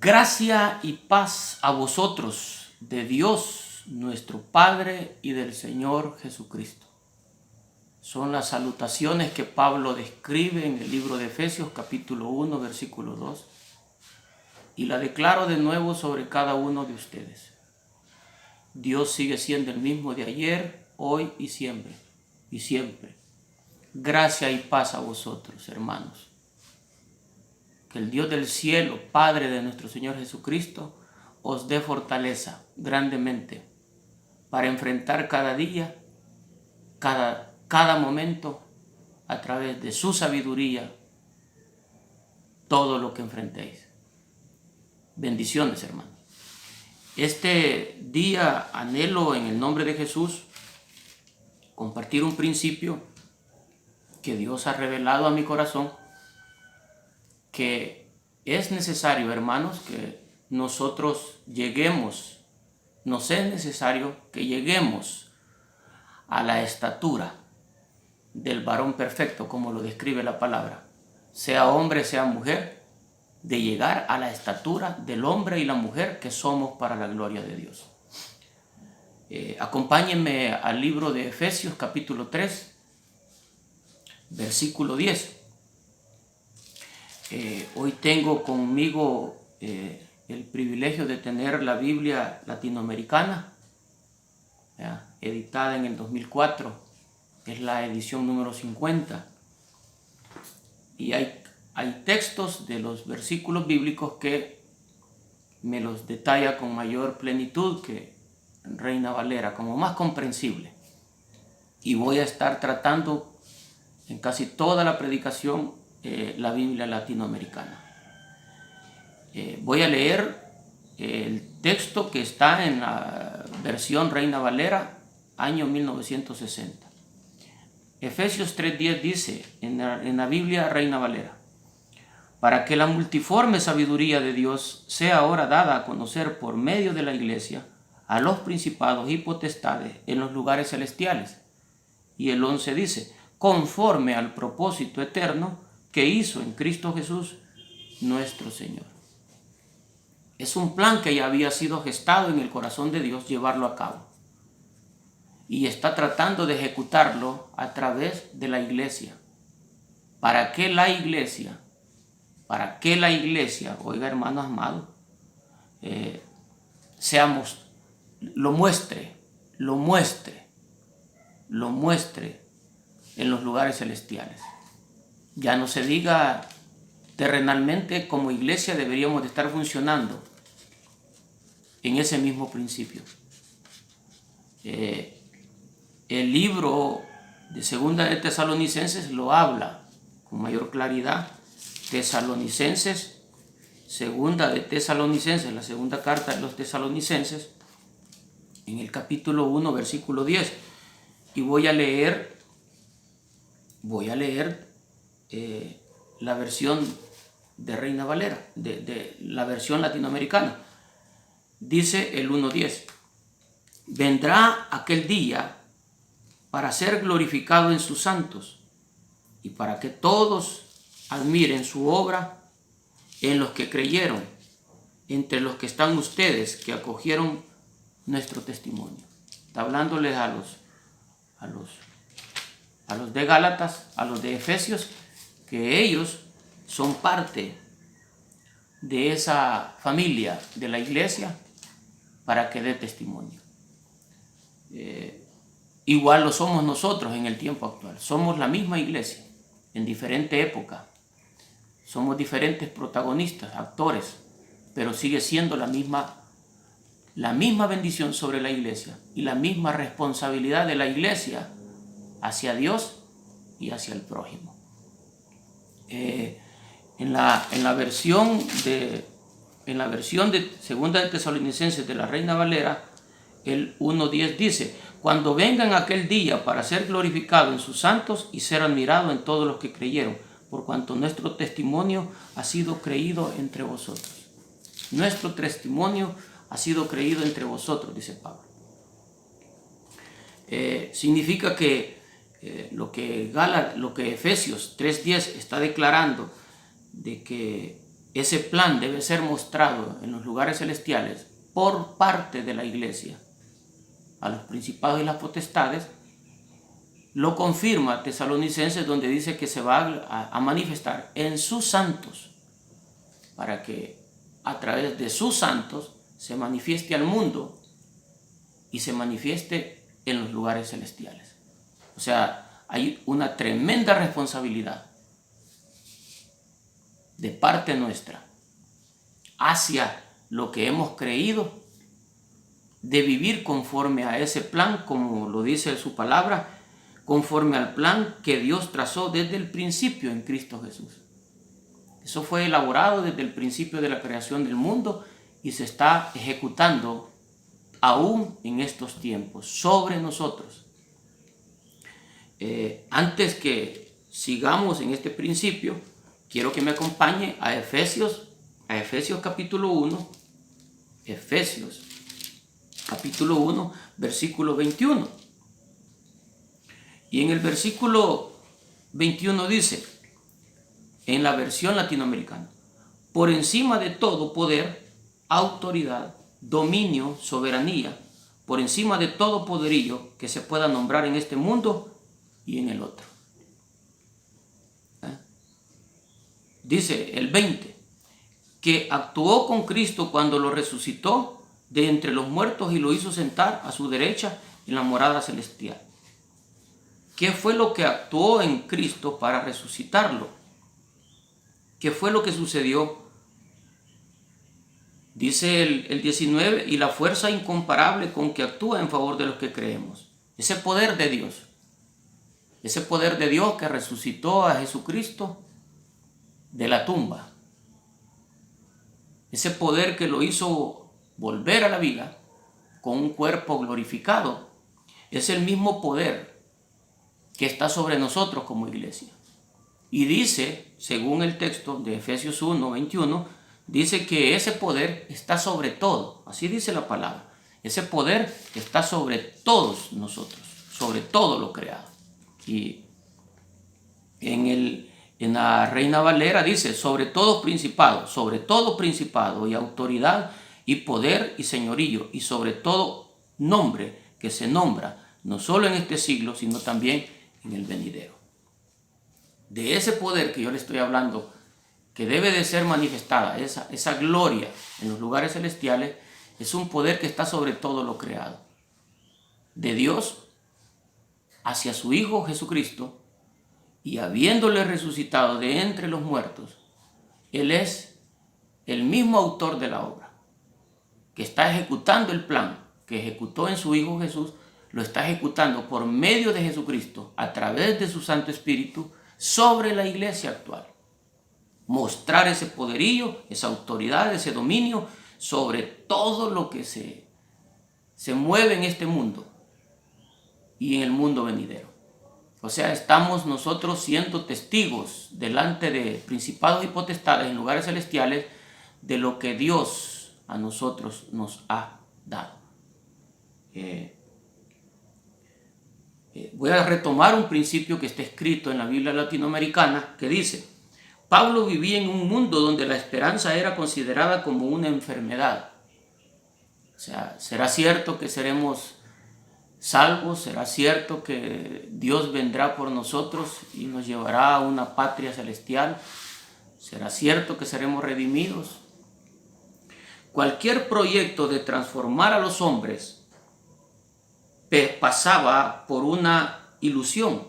Gracia y paz a vosotros de Dios nuestro Padre y del Señor Jesucristo. Son las salutaciones que Pablo describe en el libro de Efesios capítulo 1 versículo 2 y la declaro de nuevo sobre cada uno de ustedes. Dios sigue siendo el mismo de ayer, hoy y siempre. Gracia y paz a vosotros, hermanos. Que el Dios del cielo, Padre de nuestro Señor Jesucristo, os dé fortaleza grandemente para enfrentar cada día, cada momento, a través de su sabiduría, todo lo que enfrentéis. Bendiciones, hermanos. Este día anhelo en el nombre de Jesús compartir un principio que Dios ha revelado a mi corazón, que es necesario, hermanos, que nosotros lleguemos, nos es necesario que lleguemos a la estatura del varón perfecto, como lo describe la palabra, sea hombre, sea mujer, de llegar a la estatura del hombre y la mujer que somos para la gloria de Dios. Acompáñenme al libro de Efesios capítulo 3, versículo 10. Hoy tengo conmigo el privilegio de tener la Biblia latinoamericana, editada en el 2004, es la edición número 50. Y hay textos de los versículos bíblicos que me los detalla con mayor plenitud que Reina Valera, como más comprensible. Y voy a estar tratando en casi toda la predicación la Biblia latinoamericana. Voy a leer el texto que está en la versión Reina Valera, año 1960. Efesios 3:10 dice en la Biblia Reina Valera: para que la multiforme sabiduría de Dios sea ahora dada a conocer por medio de la iglesia a los principados y potestades en los lugares celestiales. Y el 11 dice: conforme al propósito eterno que hizo en Cristo Jesús nuestro Señor. Es un plan que ya había sido gestado en el corazón de Dios llevarlo a cabo. Y está tratando de ejecutarlo a través de la iglesia. ¿Para qué la iglesia? Para que la iglesia, oiga hermanos amados, lo muestre en los lugares celestiales. Ya no se diga terrenalmente, como iglesia deberíamos de estar funcionando en ese mismo principio. El libro de Segunda de Tesalonicenses lo habla con mayor claridad. Tesalonicenses, Segunda de Tesalonicenses, la segunda carta de los Tesalonicenses, en el capítulo 1, versículo 10. Y voy a leer la versión de Reina Valera, de la versión latinoamericana. Dice el 1:10: vendrá aquel día para ser glorificado en sus santos y para que todos admiren su obra en los que creyeron, entre los que están ustedes que acogieron nuestro testimonio. Está hablándoles a los de Gálatas, a los de Efesios, que ellos son parte de esa familia de la iglesia para que dé testimonio. Igual lo somos nosotros en el tiempo actual. Somos la misma iglesia en diferente época. Somos diferentes protagonistas, actores, pero sigue siendo la misma bendición sobre la iglesia y la misma responsabilidad de la iglesia hacia Dios y hacia el prójimo. En la versión de Segunda de Tesalonicenses de la Reina Valera, el 1:10 dice: cuando vengan aquel día para ser glorificado en sus santos y ser admirado en todos los que creyeron, por cuanto nuestro testimonio ha sido creído entre vosotros. Nuestro testimonio ha sido creído entre vosotros, dice Pablo. Significa que lo que Efesios 3:10 está declarando, de que ese plan debe ser mostrado en los lugares celestiales por parte de la iglesia a los principados y las potestades, lo confirma Tesalonicenses, donde dice que se va a manifestar en sus santos, para que a través de sus santos se manifieste al mundo y se manifieste en los lugares celestiales. O sea, hay una tremenda responsabilidad de parte nuestra hacia lo que hemos creído, de vivir conforme a ese plan, como lo dice su palabra, conforme al plan que Dios trazó desde el principio en Cristo Jesús. Eso fue elaborado desde el principio de la creación del mundo y se está ejecutando aún en estos tiempos sobre nosotros. Antes que sigamos en este principio, quiero que me acompañe a Efesios capítulo 1, Efesios capítulo 1, versículo 21. Y en el versículo 21 dice, en la versión latinoamericana, por encima de todo poder, autoridad, dominio, soberanía, por encima de todo poderío que se pueda nombrar en este mundo y en el otro. Dice el 20, que actuó con Cristo cuando lo resucitó de entre los muertos y lo hizo sentar a su derecha en la morada celestial. ¿Qué fue lo que actuó en Cristo para resucitarlo? ¿Qué fue lo que sucedió? Dice el 19, y la fuerza incomparable con que actúa en favor de los que creemos. Ese poder de Dios que resucitó a Jesucristo de la tumba. Ese poder que lo hizo volver a la vida con un cuerpo glorificado, es el mismo poder que está sobre nosotros como iglesia. Y dice, según el texto de Efesios 1, 21, dice que ese poder está sobre todo. Así dice la palabra. Ese poder está sobre todos nosotros, sobre todo lo creado. Y en la Reina Valera dice, sobre todo principado y autoridad y poder y señorío, y sobre todo nombre que se nombra, no solo en este siglo, sino también en el venidero. De ese poder que yo le estoy hablando, que debe de ser manifestada, esa gloria en los lugares celestiales, es un poder que está sobre todo lo creado. De Dios hacia su Hijo Jesucristo, y habiéndole resucitado de entre los muertos, Él es el mismo autor de la obra, que está ejecutando el plan que ejecutó en su Hijo Jesús, lo está ejecutando por medio de Jesucristo, a través de su Santo Espíritu, sobre la iglesia actual. Mostrar ese poderío, esa autoridad, ese dominio sobre todo lo que se mueve en este mundo y en el mundo venidero. O sea, estamos nosotros siendo testigos delante de principados y potestades en lugares celestiales de lo que Dios a nosotros nos ha dado. Voy a retomar un principio que está escrito en la Biblia latinoamericana que dice: Pablo vivía en un mundo donde la esperanza era considerada como una enfermedad. O sea, ¿será cierto que seremos salvos? ¿Será cierto que Dios vendrá por nosotros y nos llevará a una patria celestial? ¿Será cierto que seremos redimidos? Cualquier proyecto de transformar a los hombres pasaba por una ilusión,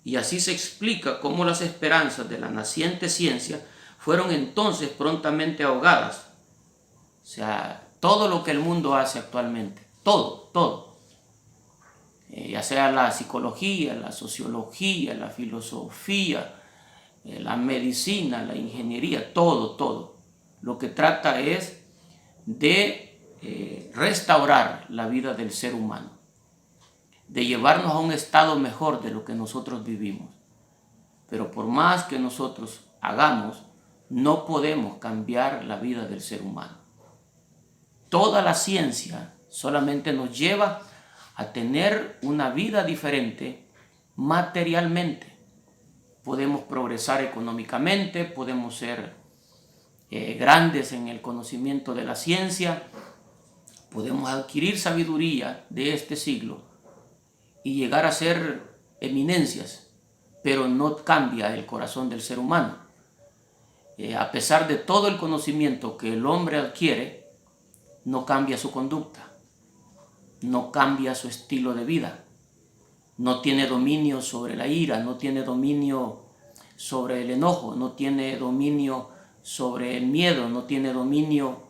y así se explica cómo las esperanzas de la naciente ciencia fueron entonces prontamente ahogadas. O sea, todo lo que el mundo hace actualmente, todo, ya sea la psicología, la sociología, la filosofía, la medicina, la ingeniería, todo, lo que trata es de restaurar la vida del ser humano, de llevarnos a un estado mejor de lo que nosotros vivimos. Pero por más que nosotros hagamos, no podemos cambiar la vida del ser humano. Toda la ciencia solamente nos lleva a tener una vida diferente materialmente. Podemos progresar económicamente, podemos ser grandes en el conocimiento de la ciencia, podemos adquirir sabiduría de este siglo y llegar a ser eminencias, pero no cambia el corazón del ser humano. A pesar de todo el conocimiento que el hombre adquiere, no cambia su conducta, no cambia su estilo de vida, no tiene dominio sobre la ira, no tiene dominio sobre el enojo, no tiene dominio sobre el miedo, no tiene dominio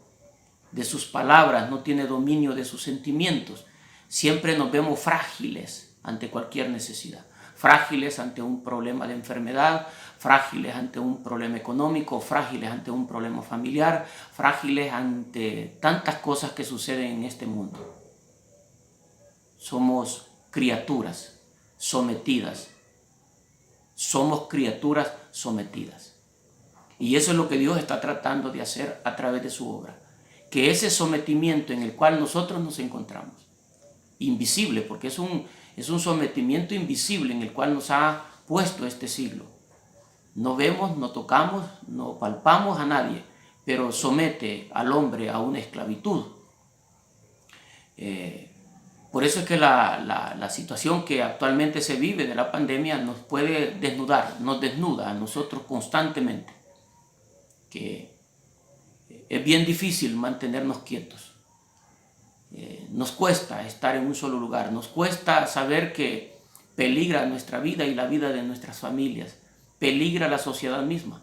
de sus palabras, no tiene dominio de sus sentimientos. Siempre nos vemos frágiles ante cualquier necesidad, frágiles ante un problema de enfermedad, frágiles ante un problema económico, frágiles ante un problema familiar, frágiles ante tantas cosas que suceden en este mundo. Somos criaturas sometidas. Somos criaturas sometidas. Y eso es lo que Dios está tratando de hacer a través de su obra. Que ese sometimiento en el cual nosotros nos encontramos, invisible, porque es un sometimiento invisible en el cual nos ha puesto este siglo. No vemos, no tocamos, no palpamos a nadie, pero somete al hombre a una esclavitud. Por eso es que la situación que actualmente se vive de la pandemia nos puede desnudar, nos desnuda a nosotros constantemente. Que es bien difícil mantenernos quietos. Nos cuesta estar en un solo lugar, nos cuesta saber que peligra nuestra vida y la vida de nuestras familias, peligra la sociedad misma,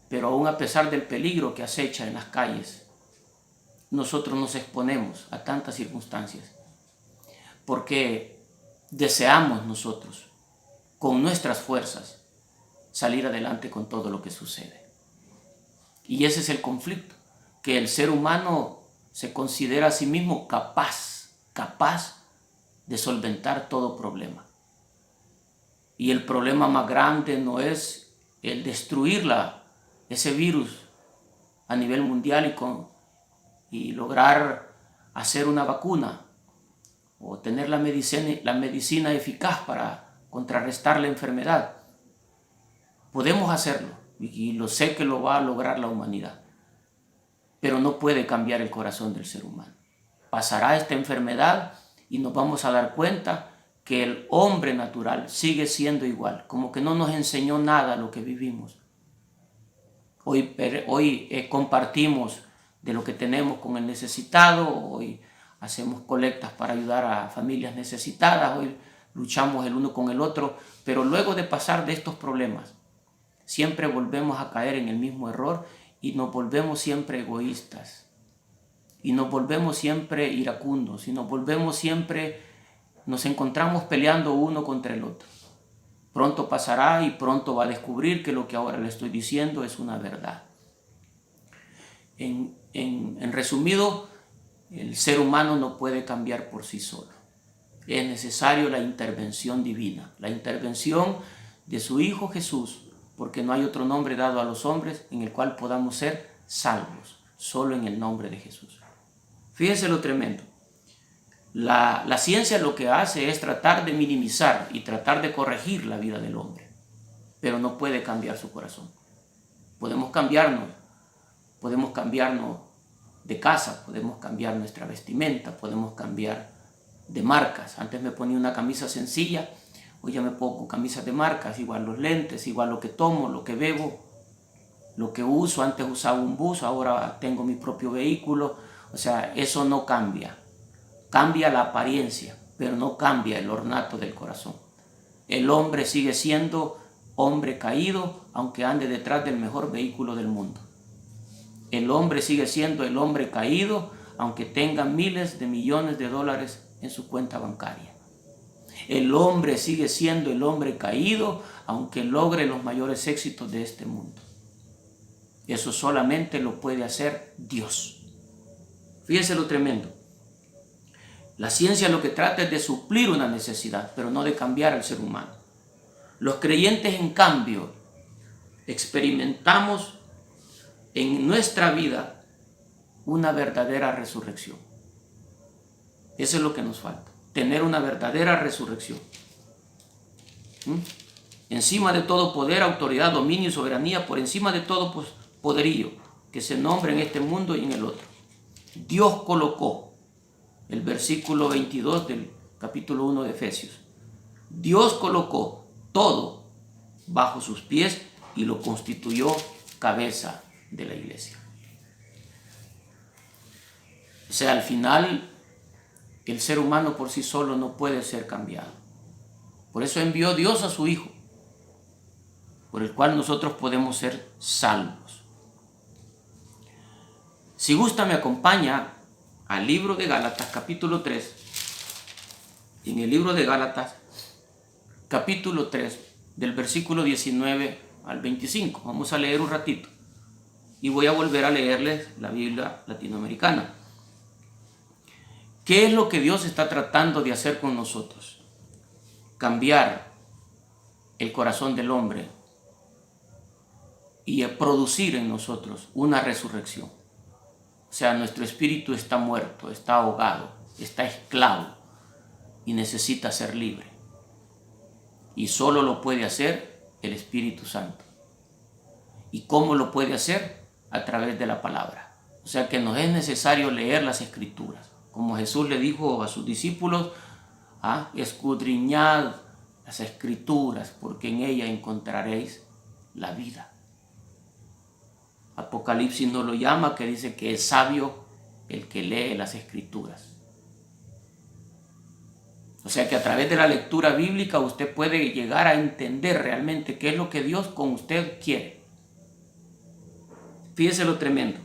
pero aún a pesar del peligro que acecha en las calles, nosotros nos exponemos a tantas circunstancias, porque deseamos nosotros, con nuestras fuerzas, salir adelante con todo lo que sucede. Y ese es el conflicto, que el ser humano se considera a sí mismo capaz de solventar todo problema. Y el problema más grande no es el destruir ese virus a nivel mundial y lograr hacer una vacuna o tener la medicina eficaz para contrarrestar la enfermedad. Podemos hacerlo y lo sé que lo va a lograr la humanidad, pero no puede cambiar el corazón del ser humano. Pasará esta enfermedad y nos vamos a dar cuenta que el hombre natural sigue siendo igual, como que no nos enseñó nada lo que vivimos. Hoy compartimos de lo que tenemos con el necesitado, hoy hacemos colectas para ayudar a familias necesitadas, hoy luchamos el uno con el otro, pero luego de pasar de estos problemas, siempre volvemos a caer en el mismo error y nos volvemos siempre egoístas, y nos volvemos siempre iracundos, y nos encontramos peleando uno contra el otro. Pronto pasará y pronto va a descubrir que lo que ahora le estoy diciendo es una verdad. En resumido, el ser humano no puede cambiar por sí solo. Es necesario la intervención divina, la intervención de su Hijo Jesús, porque no hay otro nombre dado a los hombres en el cual podamos ser salvos, solo en el nombre de Jesús. Fíjense lo tremendo. La ciencia lo que hace es tratar de minimizar y tratar de corregir la vida del hombre, pero no puede cambiar su corazón. Podemos cambiarnos de casa, podemos cambiar nuestra vestimenta, podemos cambiar de marcas. Antes me ponía una camisa sencilla, hoy ya me pongo camisas de marcas, igual los lentes, igual lo que tomo, lo que bebo, lo que uso. Antes usaba un bus, ahora tengo mi propio vehículo. O sea, eso no cambia. Cambia la apariencia, pero no cambia el ornato del corazón. El hombre sigue siendo hombre caído, aunque ande detrás del mejor vehículo del mundo. El hombre sigue siendo el hombre caído, aunque tenga miles de millones de dólares en su cuenta bancaria. El hombre sigue siendo el hombre caído, aunque logre los mayores éxitos de este mundo. Eso solamente lo puede hacer Dios. Fíjense lo tremendo. La ciencia lo que trata es de suplir una necesidad, pero no de cambiar al ser humano. Los creyentes, en cambio, experimentamos en nuestra vida una verdadera resurrección. Eso es lo que nos falta, tener una verdadera resurrección. Encima de todo poder, autoridad, dominio y soberanía, por encima de todo poderío, que se nombra en este mundo y en el otro. Dios colocó, el versículo 22 del capítulo 1 de Efesios, Dios colocó todo bajo sus pies y lo constituyó cabeza de la iglesia. O sea, al final el ser humano por sí solo no puede ser cambiado. Por eso envió Dios a su Hijo, por el cual nosotros podemos ser salvos. Si gusta, me acompaña al libro de Gálatas, capítulo 3. En el libro de Gálatas, capítulo 3, del versículo 19 al 25. Vamos a leer un ratito. Y voy a volver a leerles la Biblia latinoamericana. ¿Qué es lo que Dios está tratando de hacer con nosotros? Cambiar el corazón del hombre y producir en nosotros una resurrección. O sea, nuestro espíritu está muerto, está ahogado, está esclavo y necesita ser libre. Y solo lo puede hacer el Espíritu Santo. ¿Y cómo lo puede hacer? A través de la palabra. O sea que nos es necesario leer las Escrituras. Como Jesús le dijo a sus discípulos, escudriñad las Escrituras, porque en ellas encontraréis la vida. Apocalipsis nos lo llama, que dice que es sabio el que lee las Escrituras. O sea que a través de la lectura bíblica usted puede llegar a entender realmente qué es lo que Dios con usted quiere. Fíjese lo tremendo.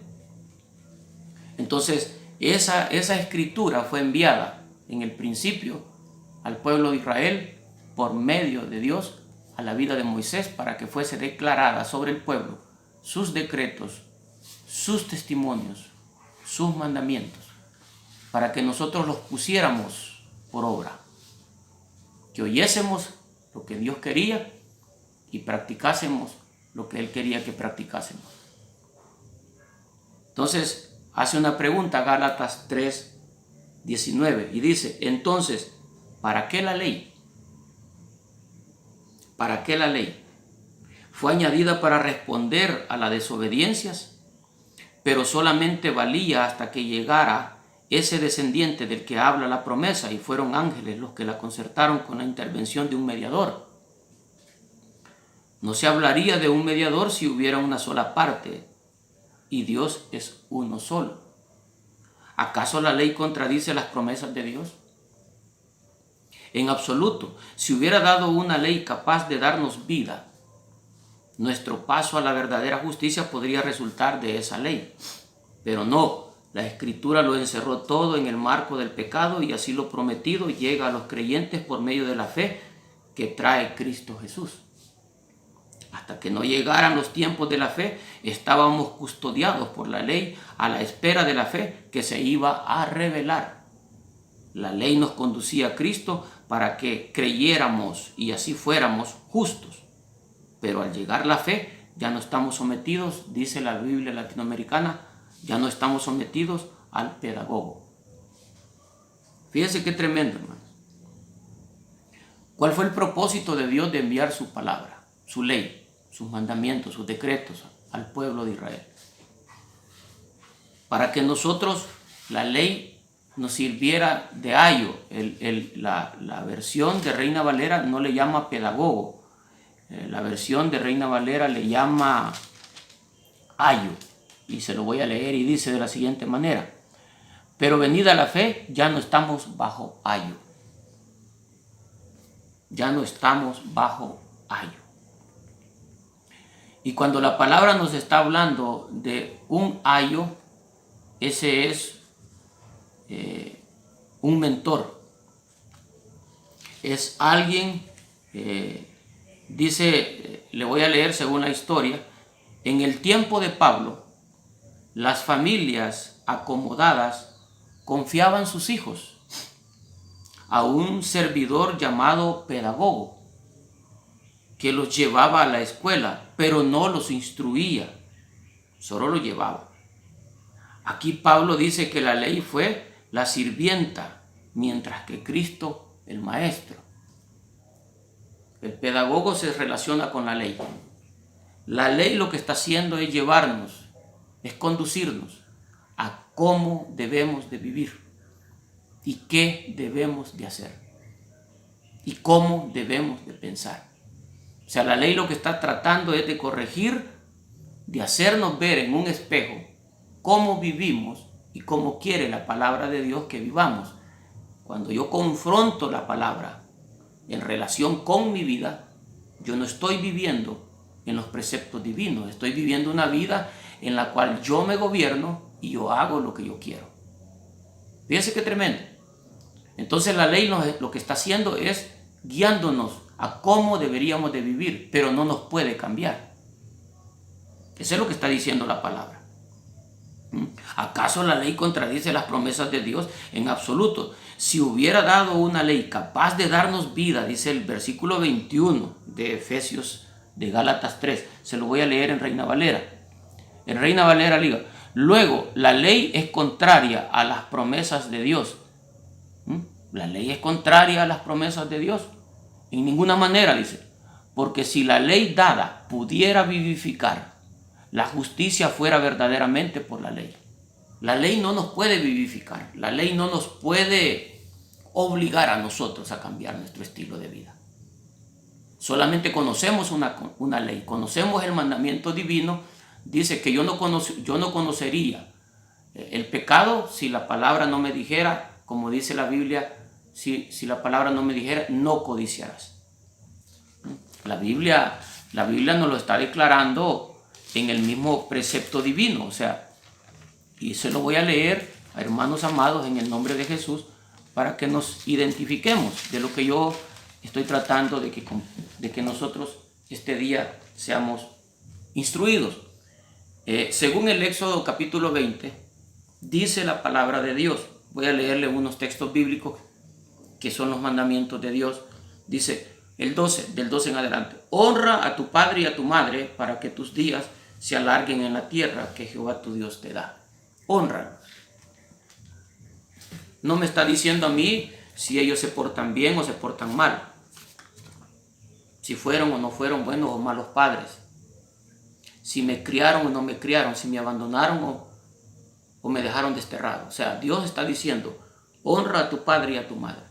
Entonces, esa escritura fue enviada en el principio al pueblo de Israel por medio de Dios a la vida de Moisés para que fuese declarada sobre el pueblo sus decretos, sus testimonios, sus mandamientos, para que nosotros los pusiéramos por obra, que oyésemos lo que Dios quería y practicásemos lo que Él quería que practicásemos. Entonces, hace una pregunta Gálatas 3:19 y dice, entonces, ¿para qué la ley? ¿Para qué la ley? Fue añadida para responder a las desobediencias, pero solamente valía hasta que llegara ese descendiente del que habla la promesa, y fueron ángeles los que la concertaron con la intervención de un mediador. No se hablaría de un mediador si hubiera una sola parte, y Dios es uno solo. ¿Acaso la ley contradice las promesas de Dios? En absoluto. Si hubiera dado una ley capaz de darnos vida, nuestro paso a la verdadera justicia podría resultar de esa ley. Pero no, la Escritura lo encerró todo en el marco del pecado, y así lo prometido llega a los creyentes por medio de la fe que trae Cristo Jesús. Hasta que no llegaran los tiempos de la fe, estábamos custodiados por la ley a la espera de la fe que se iba a revelar. La ley nos conducía a Cristo para que creyéramos y así fuéramos justos. Pero al llegar la fe, ya no estamos sometidos, dice la Biblia latinoamericana, ya no estamos sometidos al pedagogo. Fíjense qué tremendo, hermano. ¿Cuál fue el propósito de Dios de enviar su palabra, su ley, sus mandamientos, sus decretos al pueblo de Israel? Para que nosotros, la ley, nos sirviera de ayo. La versión de Reina Valera no le llama pedagogo. La versión de Reina Valera le llama ayo. Y se lo voy a leer y dice de la siguiente manera. Pero venida la fe, ya no estamos bajo ayo. Ya no estamos bajo ayo. Y cuando la palabra nos está hablando de un ayo, ese es un mentor. Es alguien, dice, le voy a leer según la historia, en el tiempo de Pablo, las familias acomodadas confiaban sus hijos a un servidor llamado pedagogo, que los llevaba a la escuela, pero no los instruía, solo los llevaba. Aquí Pablo dice que la ley fue la sirvienta, mientras que Cristo el maestro. El pedagogo se relaciona con la ley. La ley lo que está haciendo es llevarnos es conducirnos a cómo debemos de vivir y qué debemos de hacer y cómo debemos de pensar. O sea, la ley lo que está tratando es de corregir, de hacernos ver en un espejo cómo vivimos y cómo quiere la palabra de Dios que vivamos. Cuando yo confronto la palabra en relación con mi vida, yo no estoy viviendo en los preceptos divinos, estoy viviendo una vida en la cual yo me gobierno y yo hago lo que yo quiero. Fíjense qué tremendo. Entonces la ley lo que está haciendo es guiándonos a cómo deberíamos de vivir, pero no nos puede cambiar. Eso es lo que está diciendo la palabra. ¿Acaso la ley contradice las promesas de Dios? En absoluto. Si hubiera dado una ley capaz de darnos vida, dice el versículo 21 de Efesios, de Gálatas 3, se lo voy a leer en Reina Valera. En Reina Valera diga, luego la ley es contraria a las promesas de Dios. La ley es contraria a las promesas de Dios. En ninguna manera, dice, porque si la ley dada pudiera vivificar, la justicia fuera verdaderamente por la ley. La ley no nos puede vivificar, la ley no nos puede obligar a nosotros a cambiar nuestro estilo de vida. Solamente conocemos una ley, conocemos el mandamiento divino. Dice que yo no conocería el pecado si la palabra no me dijera, como dice la Biblia, si la palabra no me dijera, no codiciarás. La Biblia nos lo está declarando en el mismo precepto divino, o sea, y se lo voy a leer, hermanos amados, en el nombre de Jesús, para que nos identifiquemos de lo que yo estoy tratando de que nosotros este día seamos instruidos. Según el Éxodo capítulo 20, dice la palabra de Dios. Voy a leerle unos textos bíblicos que son los mandamientos de Dios. Dice el 12, del 12 en adelante. Honra a tu padre y a tu madre para que tus días se alarguen en la tierra que Jehová tu Dios te da. Honra. No me está diciendo a mí si ellos se portan bien o se portan mal, si fueron o no fueron buenos o malos padres, si me criaron o no me criaron, si me abandonaron o me dejaron desterrado. O sea, Dios está diciendo, honra a tu padre y a tu madre.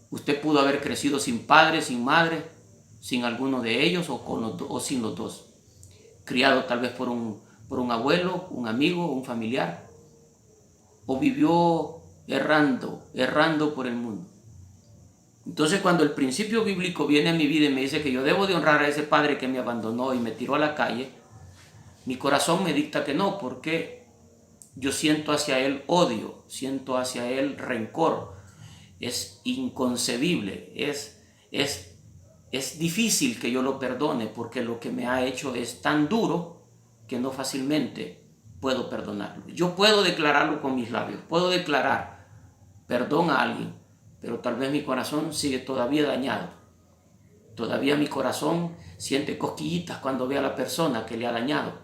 Usted pudo haber crecido sin padre, sin madre, sin alguno de ellos o sin los dos. Criado tal vez por un abuelo, un amigo, un familiar. O vivió errando por el mundo. Entonces cuando el principio bíblico viene a mi vida y me dice que yo debo de honrar a ese padre que me abandonó y me tiró a la calle, mi corazón me dicta que no, porque yo siento hacia él odio, siento hacia él rencor. Es inconcebible, es difícil que yo lo perdone porque lo que me ha hecho es tan duro que no fácilmente puedo perdonarlo. Yo puedo declararlo con mis labios, puedo declarar perdón a alguien, pero tal vez mi corazón sigue todavía dañado. Todavía mi corazón siente cosquillitas cuando ve a la persona que le ha dañado.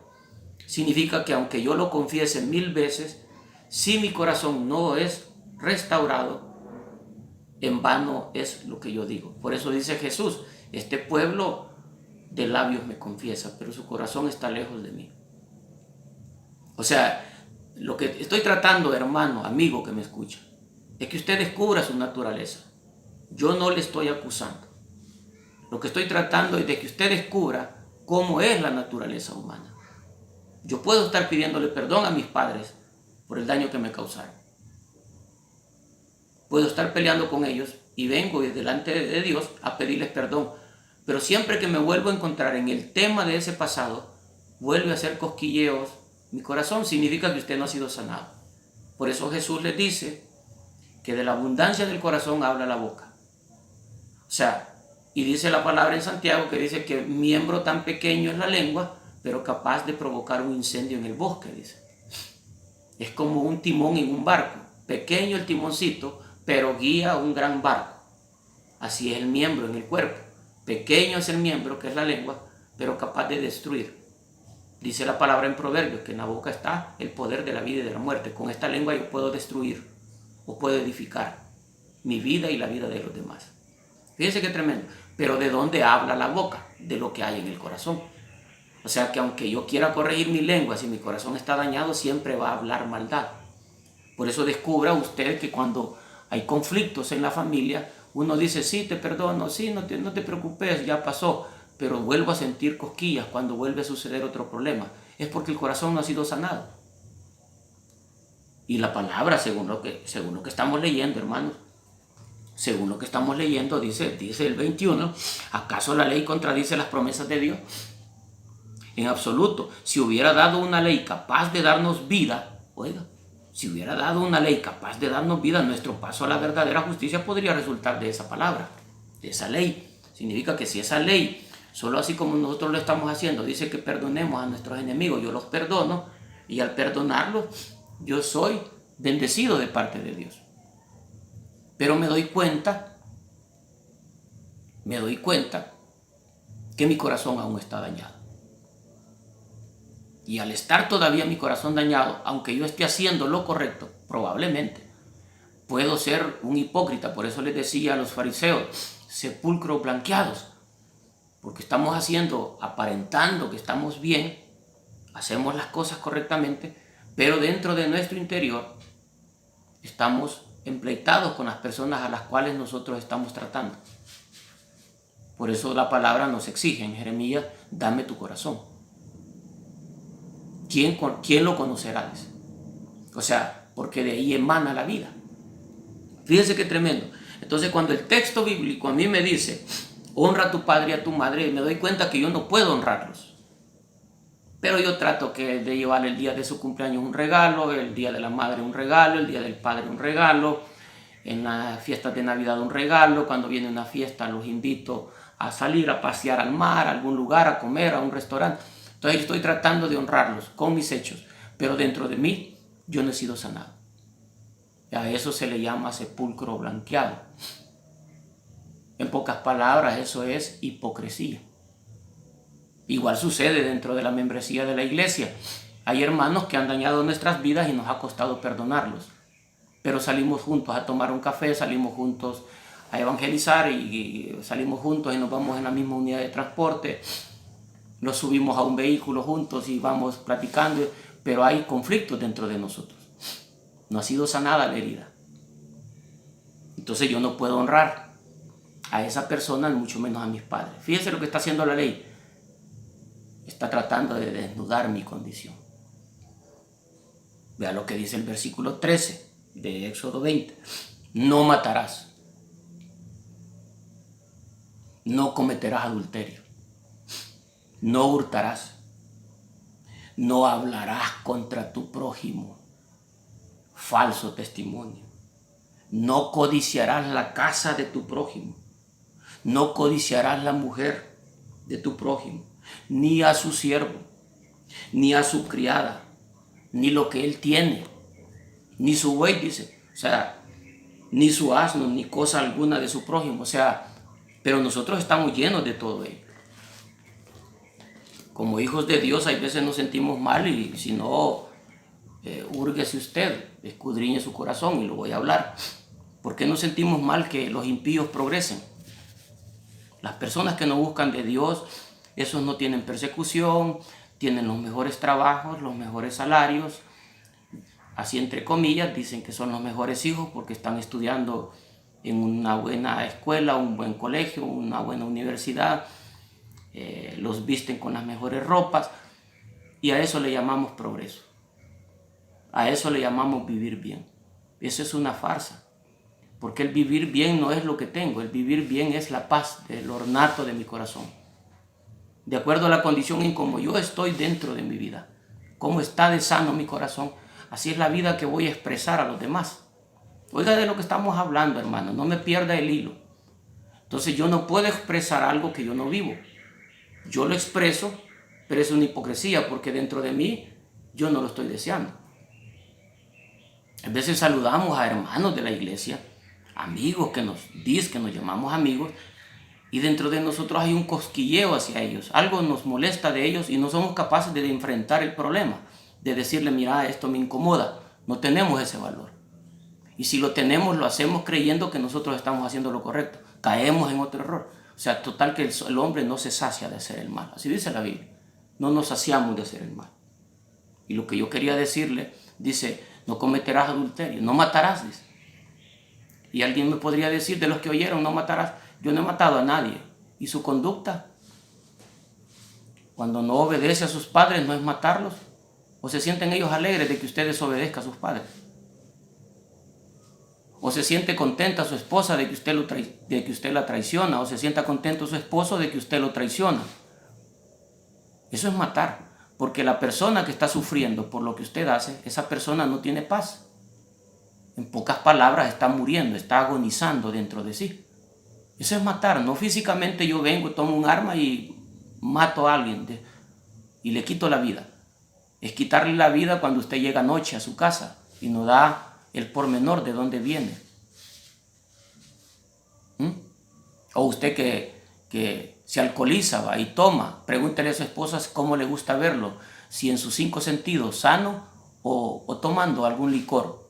Significa que aunque yo lo confiese 1000 veces, si mi corazón no es restaurado, en vano es lo que yo digo. Por eso dice Jesús, este pueblo de labios me confiesa, pero su corazón está lejos de mí. O sea, lo que estoy tratando, hermano, amigo que me escucha, es que usted descubra su naturaleza. Yo no le estoy acusando. Lo que estoy tratando es de que usted descubra cómo es la naturaleza humana. Yo puedo estar pidiéndole perdón a mis padres por el daño que me causaron. Puedo estar peleando con ellos y vengo delante de Dios a pedirles perdón. Pero siempre que me vuelvo a encontrar en el tema de ese pasado, vuelve a hacer cosquilleos mi corazón. Significa que usted no ha sido sanado. Por eso Jesús les dice que de la abundancia del corazón habla la boca. O sea, y dice la palabra en Santiago que dice que miembro tan pequeño es la lengua, pero capaz de provocar un incendio en el bosque, dice. Es como un timón en un barco. Pequeño el timoncito, pero guía un gran barco. Así es el miembro en el cuerpo. Pequeño es el miembro, que es la lengua, pero capaz de destruir. Dice la palabra en Proverbios que en la boca está el poder de la vida y de la muerte. Con esta lengua yo puedo destruir o puedo edificar mi vida y la vida de los demás. Fíjense qué tremendo. Pero ¿de dónde habla la boca? De lo que hay en el corazón. O sea que aunque yo quiera corregir mi lengua, si mi corazón está dañado, siempre va a hablar maldad. Por eso descubra usted que cuando hay conflictos en la familia, uno dice, sí, te perdono, sí, no te preocupes, ya pasó, pero vuelvo a sentir cosquillas cuando vuelve a suceder otro problema. Es porque el corazón no ha sido sanado. Y la palabra, según lo que estamos leyendo, hermanos, según lo que estamos leyendo, dice el 21, ¿acaso la ley contradice las promesas de Dios? En absoluto. Si hubiera dado una ley capaz de darnos vida, oiga, si hubiera dado una ley capaz de darnos vida, nuestro paso a la verdadera justicia podría resultar de esa palabra, de esa ley. Significa que si esa ley, solo así como nosotros lo estamos haciendo, dice que perdonemos a nuestros enemigos, yo los perdono, y al perdonarlos, yo soy bendecido de parte de Dios. Pero me doy cuenta que mi corazón aún está dañado. Y al estar todavía mi corazón dañado, aunque yo esté haciendo lo correcto, probablemente puedo ser un hipócrita. Por eso les decía a los fariseos, sepulcros blanqueados, porque estamos aparentando que estamos bien, hacemos las cosas correctamente, pero dentro de nuestro interior estamos empleitados con las personas a las cuales nosotros estamos tratando. Por eso la palabra nos exige en Jeremías, dame tu corazón. ¿Quién lo conocerá? O sea, porque de ahí emana la vida. Fíjense qué tremendo. Entonces, cuando el texto bíblico a mí me dice, honra a tu padre y a tu madre, me doy cuenta que yo no puedo honrarlos. Pero yo trato de llevarle el día de su cumpleaños un regalo, el día de la madre un regalo, el día del padre un regalo, en las fiestas de Navidad un regalo, cuando viene una fiesta los invito a salir, a pasear al mar, a algún lugar, a comer, a un restaurante. Entonces estoy tratando de honrarlos con mis hechos, pero dentro de mí yo no he sido sanado. Y a eso se le llama sepulcro blanqueado. En pocas palabras, eso es hipocresía. Igual sucede dentro de la membresía de la iglesia. Hay hermanos que han dañado nuestras vidas y nos ha costado perdonarlos. Pero salimos juntos a tomar un café, salimos juntos a evangelizar y salimos juntos y nos vamos en la misma unidad de transporte. Nos subimos a un vehículo juntos y vamos platicando, pero hay conflictos dentro de nosotros. No ha sido sanada la herida. Entonces yo no puedo honrar a esa persona, mucho menos a mis padres. Fíjense lo que está haciendo la ley. Está tratando de desnudar mi condición. Vea lo que dice el versículo 13 de Éxodo 20. No matarás. No cometerás adulterio. No hurtarás. No hablarás contra tu prójimo. Falso testimonio. No codiciarás la casa de tu prójimo. No codiciarás la mujer de tu prójimo, ni a su siervo, ni a su criada, ni lo que él tiene, ni su buey, dice, o sea, ni su asno, ni cosa alguna de su prójimo, o sea, pero nosotros estamos llenos de todo ello. Como hijos de Dios, hay veces nos sentimos mal y si no, húrguese usted, escudriñe su corazón y lo voy a hablar. ¿Por qué nos sentimos mal que los impíos progresen? Las personas que no buscan de Dios, esos no tienen persecución, tienen los mejores trabajos, los mejores salarios, así entre comillas, dicen que son los mejores hijos porque están estudiando en una buena escuela, un buen colegio, una buena universidad, los visten con las mejores ropas y a eso le llamamos progreso, a eso le llamamos vivir bien. Eso es una farsa. Porque el vivir bien no es lo que tengo, el vivir bien es la paz del ornato de mi corazón. De acuerdo a la condición en cómo yo estoy dentro de mi vida, cómo está de sano mi corazón, así es la vida que voy a expresar a los demás. Oiga de lo que estamos hablando, hermano, no me pierda el hilo. Entonces yo no puedo expresar algo que yo no vivo. Yo lo expreso, pero es una hipocresía porque dentro de mí yo no lo estoy deseando. A veces saludamos a hermanos de la iglesia, amigos que nos llamamos amigos, y dentro de nosotros hay un cosquilleo hacia ellos. Algo nos molesta de ellos y no somos capaces de enfrentar el problema, de decirle, mira, esto me incomoda. No tenemos ese valor. Y si lo tenemos, lo hacemos creyendo que nosotros estamos haciendo lo correcto. Caemos en otro error. O sea, total que el hombre no se sacia de hacer el mal. Así dice la Biblia. no nos saciamos de hacer el mal. Y lo que yo quería decirle, dice, no cometerás adulterio, no matarás, dice. Y alguien me podría decir, de los que oyeron, no matarás. Yo no he matado a nadie. ¿Y su conducta? Cuando no obedece a sus padres, ¿no es matarlos? ¿O se sienten ellos alegres de que usted desobedezca a sus padres? ¿O se siente contenta su esposa de que usted la traiciona? ¿O se sienta contento su esposo de que usted lo traiciona? Eso es matar. Porque la persona que está sufriendo por lo que usted hace, esa persona no tiene paz. En pocas palabras, está muriendo, está agonizando dentro de sí. Eso es matar. No físicamente yo vengo, tomo un arma y mato a alguien y le quito la vida. Es quitarle la vida cuando usted llega anoche a su casa y no da el pormenor de dónde viene. O usted que se alcoholiza, va, y toma, pregúntele a su esposa cómo le gusta verlo, si en sus 5 sentidos, sano o tomando algún licor.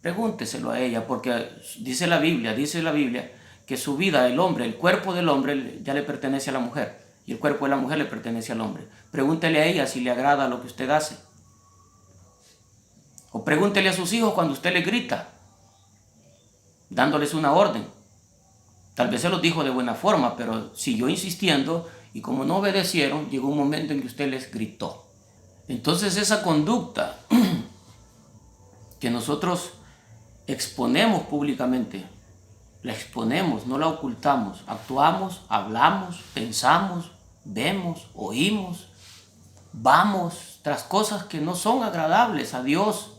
Pregúnteselo a ella, porque dice la Biblia que su vida, el hombre, el cuerpo del hombre ya le pertenece a la mujer y el cuerpo de la mujer le pertenece al hombre. Pregúntele a ella si le agrada lo que usted hace. O pregúntele a sus hijos cuando usted les grita, dándoles una orden. Tal vez se los dijo de buena forma, pero siguió insistiendo y como no obedecieron, llegó un momento en que usted les gritó. Entonces esa conducta que nosotros exponemos públicamente, la exponemos, no la ocultamos, actuamos, hablamos, pensamos, vemos, oímos, vamos tras cosas que no son agradables a Dios.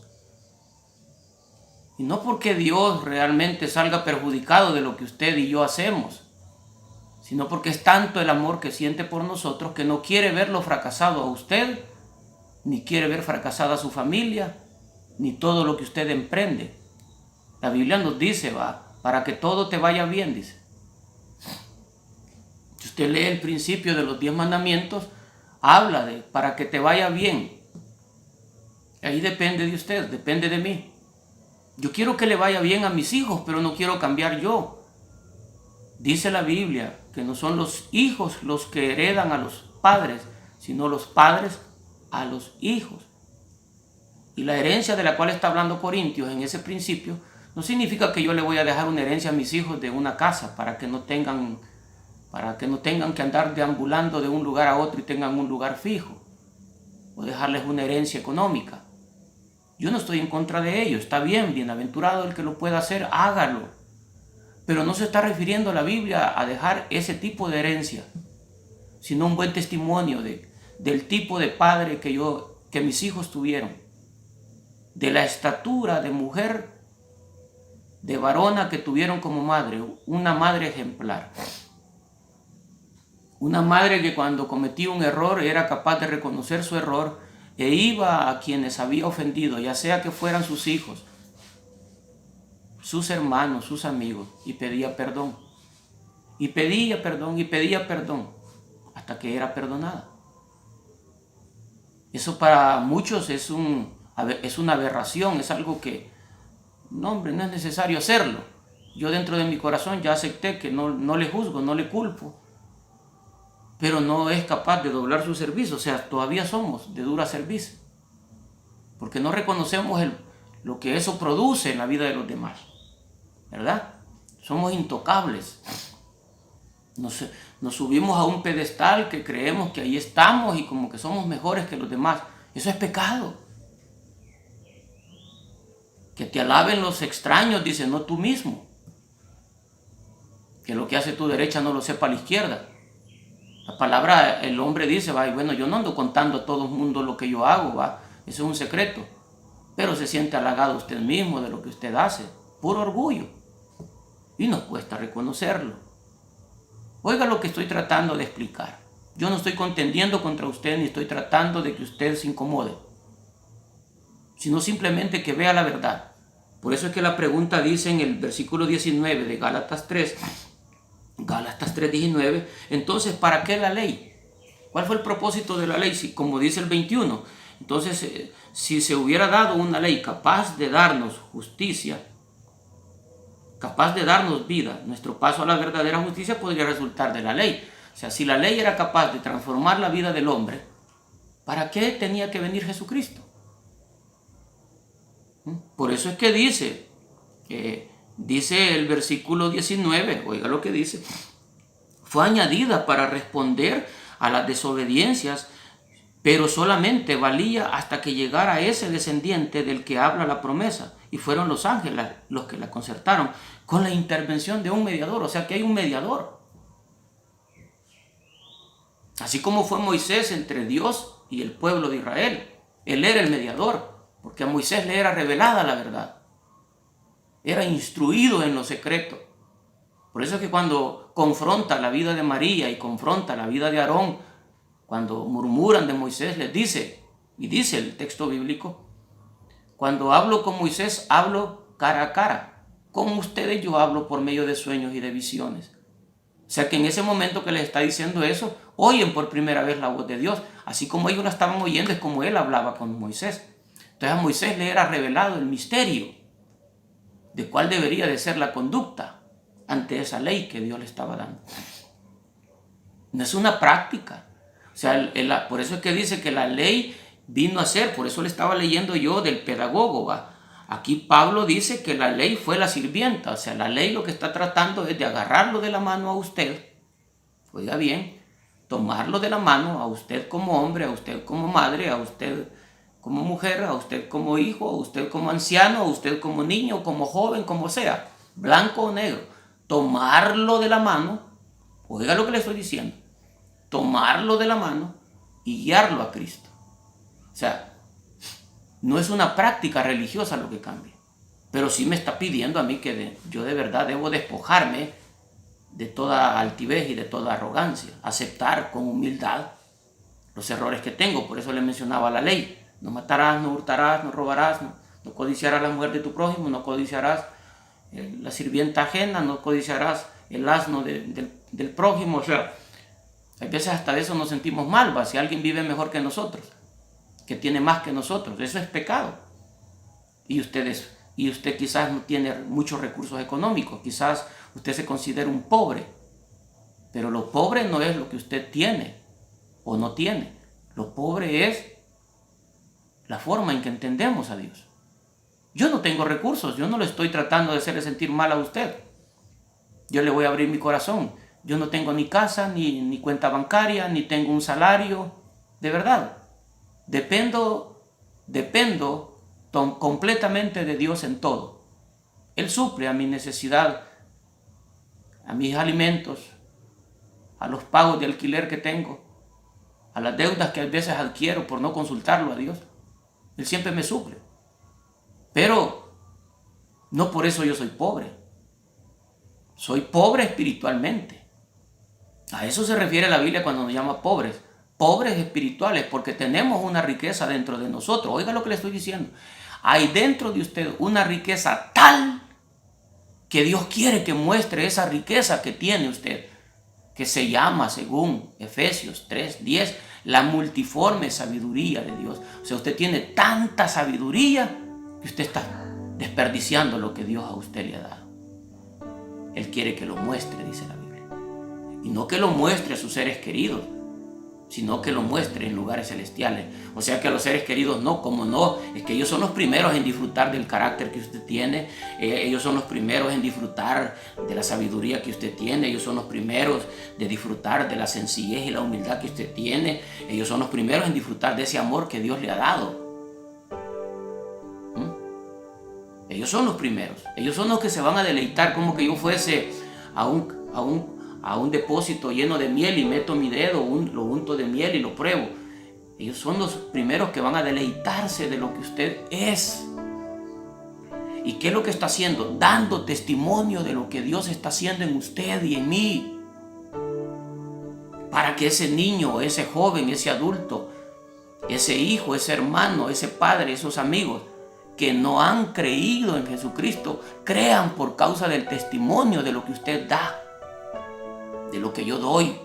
Y no porque Dios realmente salga perjudicado de lo que usted y yo hacemos, sino porque es tanto el amor que siente por nosotros que no quiere verlo fracasado a usted, ni quiere ver fracasada a su familia, ni todo lo que usted emprende. La Biblia nos dice, para que todo te vaya bien, dice. Si usted lee el principio de los 10 mandamientos, habla de para que te vaya bien. Ahí depende de usted, depende de mí. Yo quiero que le vaya bien a mis hijos, pero no quiero cambiar yo. Dice la Biblia que no son los hijos los que heredan a los padres, sino los padres a los hijos. Y la herencia de la cual está hablando Corintios en ese principio no significa que yo le voy a dejar una herencia a mis hijos de una casa para que no tengan que andar deambulando de un lugar a otro y tengan un lugar fijo, o dejarles una herencia económica. Yo no estoy en contra de ello, está bien, bienaventurado el que lo pueda hacer, hágalo. Pero no se está refiriendo la Biblia a dejar ese tipo de herencia, sino un buen testimonio del tipo de padre que mis hijos tuvieron, de la estatura de mujer, de varona que tuvieron como madre, una madre ejemplar. Una madre que cuando cometía un error era capaz de reconocer su error e iba a quienes había ofendido, ya sea que fueran sus hijos, sus hermanos, sus amigos, y pedía perdón. Y pedía perdón, y pedía perdón, hasta que era perdonada. Eso para muchos es una aberración, es algo que, no hombre, no es necesario hacerlo. Yo dentro de mi corazón ya acepté que no le juzgo, no le culpo, pero no es capaz de doblar su servicio, o sea, todavía somos de dura servicio, porque no reconocemos lo que eso produce en la vida de los demás, ¿verdad? Somos intocables, nos subimos a un pedestal que creemos que ahí estamos y como que somos mejores que los demás. Eso es pecado. Que te alaben los extraños, dice, no tú mismo. Que lo que hace tu derecha no lo sepa la izquierda. La palabra, el hombre dice, bueno, yo no ando contando a todo el mundo lo que yo hago, eso es un secreto. Pero se siente halagado usted mismo de lo que usted hace, puro orgullo. Y nos cuesta reconocerlo. Oiga lo que estoy tratando de explicar. Yo no estoy contendiendo contra usted ni estoy tratando de que usted se incomode, sino simplemente que vea la verdad. Por eso es que la pregunta dice en el versículo 19 de Gálatas 3:19, entonces, ¿para qué la ley? ¿Cuál fue el propósito de la ley? Si, como dice el 21, entonces, si se hubiera dado una ley capaz de darnos justicia, capaz de darnos vida, nuestro paso a la verdadera justicia podría resultar de la ley. O sea, si la ley era capaz de transformar la vida del hombre, ¿Para qué tenía que venir Jesucristo? Por eso es que dice el versículo 19, oiga lo que dice, fue añadida para responder a las desobediencias, pero solamente valía hasta que llegara ese descendiente del que habla la promesa, y fueron los ángeles los que la concertaron con la intervención de un mediador. O sea que hay un mediador. Así como fue Moisés entre Dios y el pueblo de Israel, él era el mediador, porque a Moisés le era revelada la verdad, era instruido en lo secreto. Por eso es que cuando confronta la vida de María y confronta la vida de Aarón, cuando murmuran de Moisés, les dice, y dice el texto bíblico, cuando hablo con Moisés, hablo cara a cara. Con ustedes yo hablo por medio de sueños y de visiones. O sea que en ese momento que les está diciendo eso, oyen por primera vez la voz de Dios. Así como ellos la estaban oyendo, es como él hablaba con Moisés. Entonces a Moisés le era revelado el misterio de cuál debería de ser la conducta ante esa ley que Dios le estaba dando. No es una práctica. O sea, por eso es que dice que la ley vino a ser, por eso le estaba leyendo yo del pedagogo, ¿va? Aquí Pablo dice que la ley fue la sirvienta. O sea, la ley lo que está tratando es de agarrarlo de la mano a usted, oiga bien, tomarlo de la mano a usted como hombre, a usted como madre, a usted como mujer, a usted como hijo, a usted como anciano, a usted como niño, como joven, como sea, blanco o negro. Tomarlo de la mano, oiga lo que le estoy diciendo, tomarlo de la mano y guiarlo a Cristo. O sea, no es una práctica religiosa lo que cambia, pero sí me está pidiendo a mí que yo de verdad debo despojarme de toda altivez y de toda arrogancia, aceptar con humildad los errores que tengo. Por eso le mencionaba la ley: no matarás, no hurtarás, no robarás, no codiciarás la mujer de tu prójimo, no codiciarás la sirvienta ajena, no codiciarás el asno del prójimo. O sea, a veces hasta de eso nos sentimos mal, ¿va? Si alguien vive mejor que nosotros, que tiene más que nosotros, eso es pecado. Y usted quizás no tiene muchos recursos económicos, quizás usted se considera un pobre, pero lo pobre no es lo que usted tiene o no tiene. Lo pobre es la forma en que entendemos a Dios. Yo no tengo recursos, yo no le estoy tratando de hacerle sentir mal a usted. Yo le voy a abrir mi corazón. Yo no tengo ni casa, ni cuenta bancaria, ni tengo un salario. De verdad, dependo completamente de Dios en todo. Él suple a mi necesidad, a mis alimentos, a los pagos de alquiler que tengo, a las deudas que a veces adquiero por no consultarlo a Dios. Él siempre me suple. Pero no por eso yo soy pobre. Soy pobre espiritualmente. A eso se refiere la Biblia cuando nos llama pobres. Pobres espirituales, porque tenemos una riqueza dentro de nosotros. Oiga lo que le estoy diciendo. Hay dentro de usted una riqueza tal que Dios quiere que muestre esa riqueza que tiene usted, que se llama, según Efesios 3:10, la multiforme sabiduría de Dios. O sea, usted tiene tanta sabiduría que usted está desperdiciando lo que Dios a usted le ha dado. Él quiere que lo muestre, dice la Biblia. Y no que lo muestre a sus seres queridos, sino que lo muestre en lugares celestiales. O sea que a los seres queridos no, como no, es que ellos son los primeros en disfrutar del carácter que usted tiene, ellos son los primeros en disfrutar de la sabiduría que usted tiene, ellos son los primeros de disfrutar de la sencillez y la humildad que usted tiene, ellos son los primeros en disfrutar de ese amor que Dios le ha dado. Ellos son los primeros, ellos son los que se van a deleitar, como que yo fuese a un depósito lleno de miel y meto mi dedo, lo unto de miel y lo pruebo. Ellos son los primeros que van a deleitarse de lo que usted es. ¿Y qué es lo que está haciendo? Dando testimonio de lo que Dios está haciendo en usted y en mí. Para que ese niño, ese joven, ese adulto, ese hijo, ese hermano, ese padre, esos amigos que no han creído en Jesucristo, crean por causa del testimonio de lo que usted da, de lo que yo doy.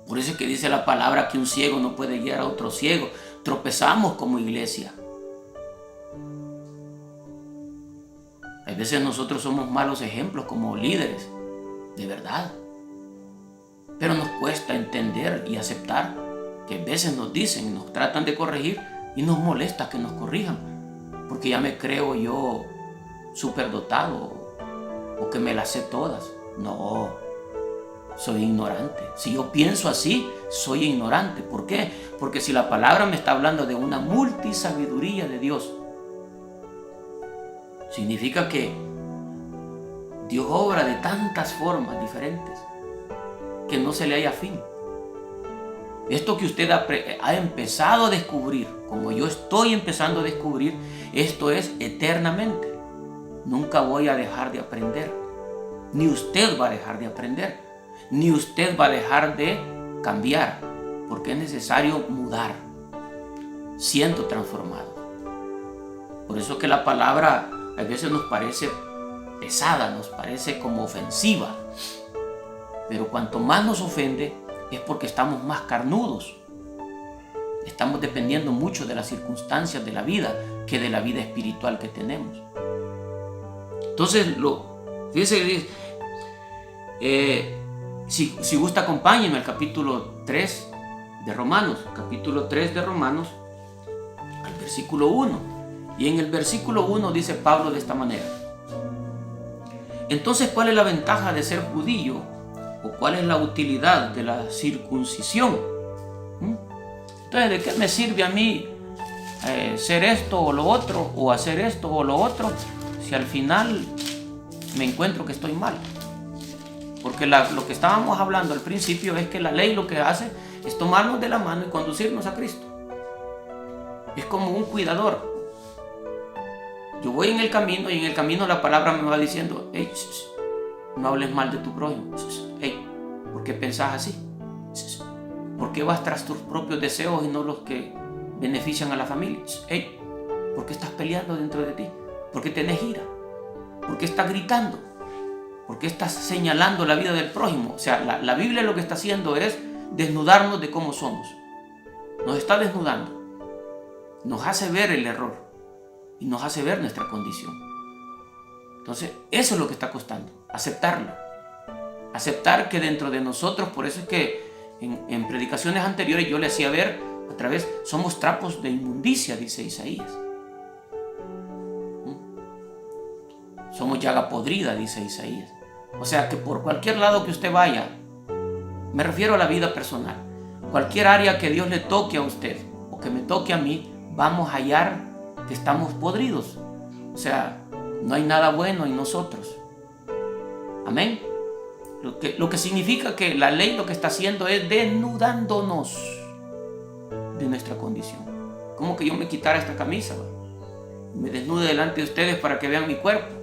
Por eso es que dice la palabra que un ciego no puede guiar a otro ciego. Tropezamos como iglesia. A veces nosotros somos malos ejemplos como líderes, de verdad. Pero nos cuesta entender y aceptar que a veces nos dicen, nos tratan de corregir y nos molesta que nos corrijan, porque ya me creo yo superdotado o que me las sé todas. No, soy ignorante. Si yo pienso así, soy ignorante. ¿Por qué? Porque si la palabra me está hablando de una multisabiduría de Dios, significa que Dios obra de tantas formas diferentes que no se le haya fin. Esto que usted ha empezado a descubrir, como yo estoy empezando a descubrir, esto es eternamente. Nunca voy a dejar de aprender. Ni usted va a dejar de aprender. Ni usted va a dejar de cambiar. Porque es necesario mudar, siendo transformado. Por eso que la palabra a veces nos parece pesada, nos parece como ofensiva. Pero cuanto más nos ofende, es porque estamos más carnudos. Estamos dependiendo mucho de las circunstancias de la vida que de la vida espiritual que tenemos. Entonces, fíjese, si gusta, acompáñenme al capítulo 3 de Romanos. Capítulo 3 de Romanos, al versículo 1. Y en el versículo 1 dice Pablo de esta manera: entonces, ¿cuál es la ventaja de ser judío? ¿O cuál es la utilidad de la circuncisión? Entonces, ¿de qué me sirve a mí ser esto o lo otro, o hacer esto o lo otro, si al final me encuentro que estoy mal? Porque lo que estábamos hablando al principio es que la ley lo que hace es tomarnos de la mano y conducirnos a Cristo. Es como un cuidador. Yo voy en el camino y en el camino la palabra me va diciendo: hey, no hables mal de tu prójimo. Hey, ¿por qué pensás así? ¿Por qué vas tras tus propios deseos y no los que benefician a la familia? Hey, ¿por qué estás peleando dentro de ti? ¿Por qué tenés ira? ¿Por qué estás gritando? ¿Por qué estás señalando la vida del prójimo? O sea, la Biblia lo que está haciendo es desnudarnos de cómo somos. Nos está desnudando. Nos hace ver el error y nos hace ver nuestra condición. Entonces, eso es lo que está costando, aceptarlo. Aceptar que dentro de nosotros, por eso es que en predicaciones anteriores yo le hacía ver otra vez, somos trapos de inmundicia, dice Isaías. Somos llaga podrida, dice Isaías. O sea que por cualquier lado que usted vaya, me refiero a la vida personal, cualquier área que Dios le toque a usted o que me toque a mí, vamos a hallar que estamos podridos. O sea, no hay nada bueno en nosotros. Amén. Lo que significa que la ley lo que está haciendo es desnudándonos de nuestra condición. Como que yo me quitara esta camisa, y me desnude delante de ustedes para que vean mi cuerpo.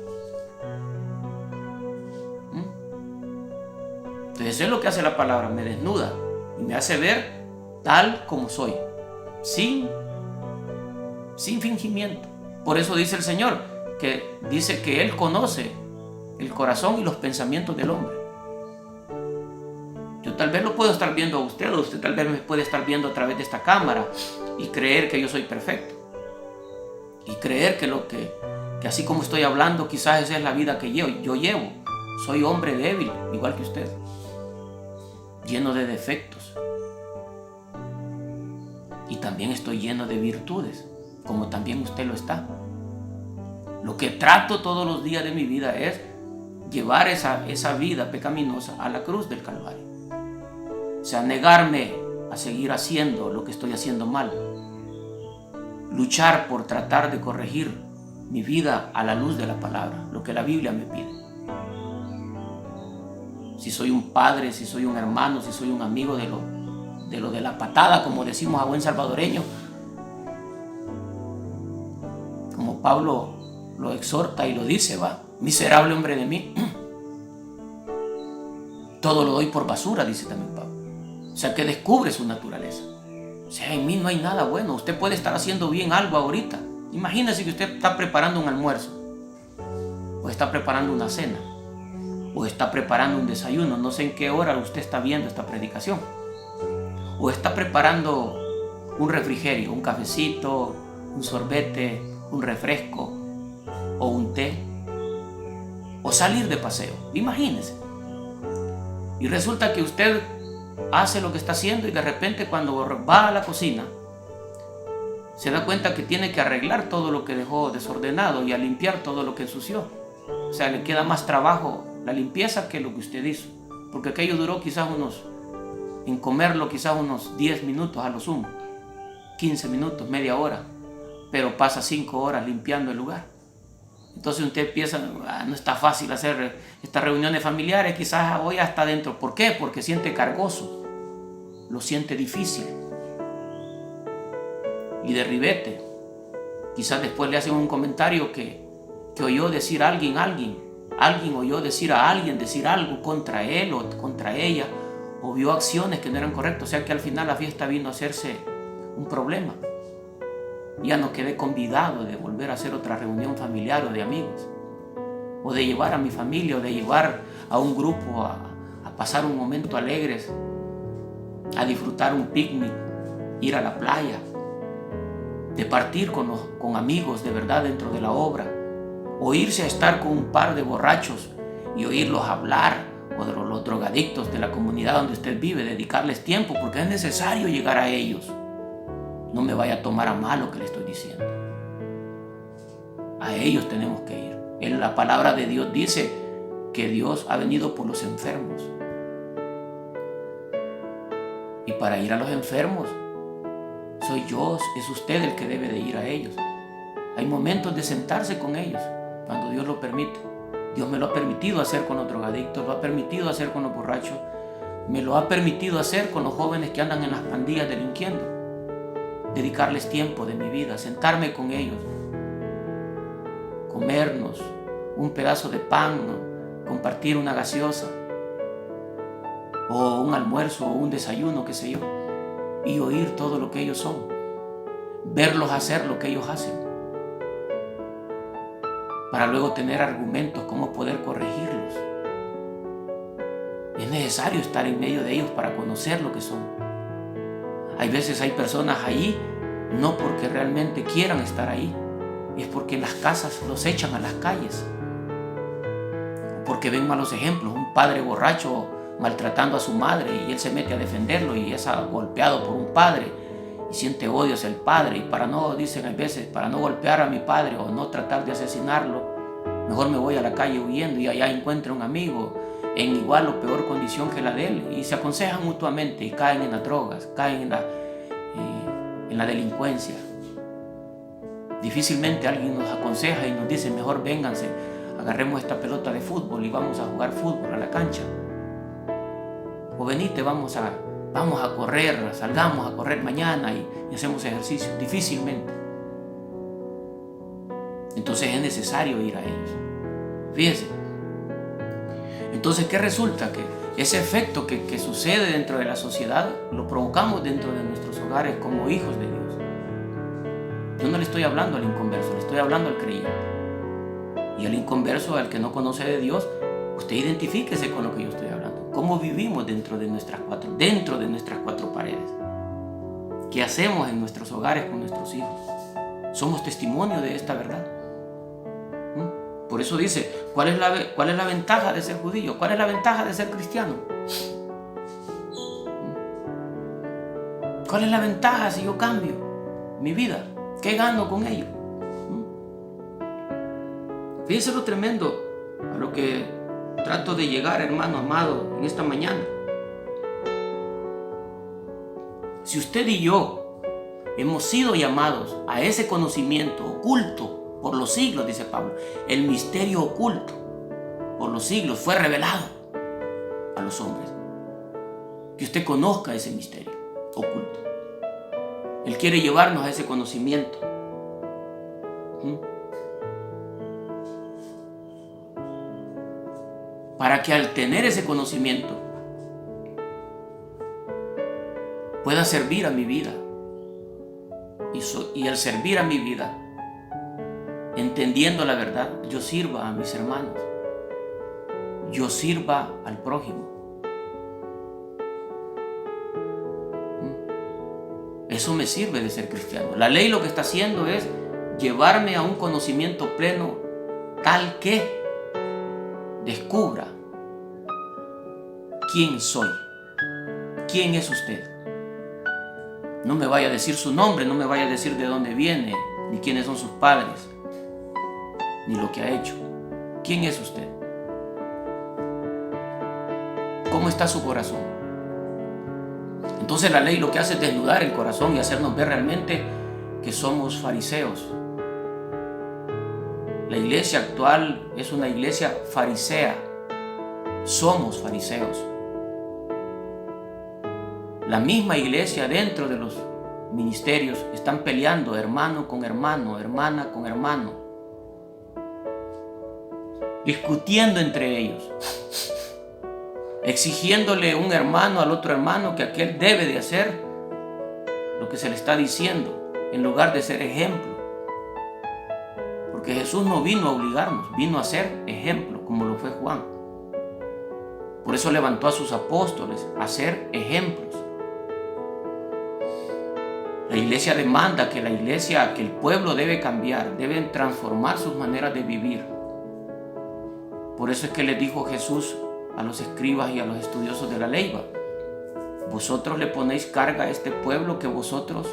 Entonces eso es lo que hace la palabra, me desnuda y me hace ver tal como soy, sin fingimiento. Por eso dice el Señor, que dice que Él conoce el corazón y los pensamientos del hombre. Yo tal vez lo puedo estar viendo a usted, o usted tal vez me puede estar viendo a través de esta cámara y creer que yo soy perfecto. Y creer que así como estoy hablando, quizás esa es la vida que yo llevo. Soy hombre débil, igual que usted, lleno de defectos. Y también estoy lleno de virtudes, como también usted lo está. Lo que trato todos los días de mi vida es llevar esa vida pecaminosa a la cruz del Calvario. O sea, negarme a seguir haciendo lo que estoy haciendo mal. Luchar por tratar de corregir mi vida a la luz de la palabra, lo que la Biblia me pide. Si soy un padre, si soy un hermano, si soy un amigo de la patada, como decimos a buen salvadoreño, como Pablo lo exhorta y lo dice, miserable hombre de mí, todo lo doy por basura, dice también Pablo. O sea, que descubre su naturaleza. O sea, en mí no hay nada bueno. Usted puede estar haciendo bien algo ahorita. Imagínese que usted está preparando un almuerzo, o está preparando una cena, o está preparando un desayuno. No sé en qué hora usted está viendo esta predicación. O está preparando un refrigerio, un cafecito, un sorbete, un refresco, o un té, o salir de paseo. Imagínese. Y resulta que usted hace lo que está haciendo y de repente cuando va a la cocina se da cuenta que tiene que arreglar todo lo que dejó desordenado y a limpiar todo lo que ensució. O sea, le queda más trabajo la limpieza que lo que usted hizo, porque aquello duró quizás en comerlo quizás unos 10 minutos a lo sumo, 15 minutos, media hora, pero pasa 5 horas limpiando el lugar. Entonces usted piensa, no está fácil hacer estas reuniones familiares, quizás hoy hasta adentro. ¿Por qué? Porque siente cargoso, lo siente difícil. Y de ribete, quizás después le hacen un comentario que oyó decir a alguien oyó decir a alguien decir algo contra él o contra ella, o vio acciones que no eran correctas. O sea que al final la fiesta vino a hacerse un problema. Ya no quedé convidado de volver a hacer otra reunión familiar o de amigos, o de llevar a mi familia, o de llevar a un grupo a pasar un momento alegres, a disfrutar un picnic, ir a la playa, de partir con amigos de verdad dentro de la obra, o irse a estar con un par de borrachos y oírlos hablar, o de los drogadictos de la comunidad donde usted vive, dedicarles tiempo, porque es necesario llegar a ellos. No me vaya a tomar a mal lo que le estoy diciendo. A ellos tenemos que ir. En la palabra de Dios dice que Dios ha venido por los enfermos. Y para ir a los enfermos, soy yo, es usted el que debe de ir a ellos. Hay momentos de sentarse con ellos, cuando Dios lo permite. Dios me lo ha permitido hacer con los drogadictos, lo ha permitido hacer con los borrachos, me lo ha permitido hacer con los jóvenes que andan en las pandillas delinquiendo. Dedicarles tiempo de mi vida, sentarme con ellos, comernos un pedazo de pan, compartir una gaseosa, o un almuerzo, o un desayuno, qué sé yo, y oír todo lo que ellos son, verlos hacer lo que ellos hacen, para luego tener argumentos cómo poder corregirlos. Es necesario estar en medio de ellos para conocer lo que son. Hay veces hay personas ahí no porque realmente quieran estar ahí, es porque en las casas los echan a las calles, porque ven malos ejemplos, un padre borracho maltratando a su madre y él se mete a defenderlo y es golpeado por un padre y siente odio hacia el padre, y dicen a veces, para no golpear a mi padre o no tratar de asesinarlo, mejor me voy a la calle huyendo y allá encuentro un amigo en igual o peor condición que la de él, y se aconsejan mutuamente y caen en las drogas, caen en la delincuencia. Difícilmente alguien nos aconseja y nos dice, mejor vénganse, agarremos esta pelota de fútbol y vamos a jugar fútbol a la cancha, o venite, vamos a correr, salgamos a correr mañana y hacemos ejercicio. Difícilmente. Entonces es necesario ir a ellos. Fíjense. Entonces, ¿qué resulta? Que ese efecto que sucede dentro de la sociedad lo provocamos dentro de nuestros hogares como hijos de Dios. Yo no le estoy hablando al inconverso, le estoy hablando al creyente. Y al inconverso, al que no conoce de Dios, usted identifíquese con lo que yo estoy hablando. ¿Cómo vivimos dentro de nuestras cuatro paredes? ¿Qué hacemos en nuestros hogares con nuestros hijos? ¿Somos testimonio de esta verdad? Por eso dice, ¿cuál es la ventaja de ser judío? ¿Cuál es la ventaja de ser cristiano? ¿Cuál es la ventaja si yo cambio mi vida? ¿Qué gano con ello? Fíjense lo tremendo a lo que trato de llegar, hermano amado, en esta mañana. Si usted y yo hemos sido llamados a ese conocimiento oculto por los siglos, dice Pablo, el misterio oculto por los siglos fue revelado a los hombres. Que usted conozca ese misterio oculto. Él quiere llevarnos a ese conocimiento. Para que al tener ese conocimiento pueda servir a mi vida. Y al servir a mi vida, entendiendo la verdad, yo sirva a mis hermanos. Yo sirva al prójimo. Eso me sirve de ser cristiano. La ley lo que está haciendo es llevarme a un conocimiento pleno tal que descubra quién soy ¿quién es usted? No me vaya a decir su nombre, no me vaya a decir de dónde viene, ni quiénes son sus padres, ni lo que ha hecho. ¿Quién es usted? ¿Cómo está su corazón? Entonces la ley lo que hace es desnudar el corazón y hacernos ver realmente que somos fariseos. La iglesia actual es una iglesia farisea. Somos fariseos. La misma iglesia dentro de los ministerios están peleando hermano con hermano, hermana con hermano, discutiendo entre ellos, exigiéndole un hermano al otro hermano que aquel debe de hacer lo que se le está diciendo en lugar de ser ejemplo. Porque Jesús no vino a obligarnos, vino a ser ejemplo como lo fue Juan. Por eso levantó a sus apóstoles a ser ejemplos. La iglesia demanda que el pueblo debe cambiar, deben transformar sus maneras de vivir. Por eso es que les dijo Jesús a los escribas y a los estudiosos de la ley: vosotros le ponéis carga a este pueblo que vosotros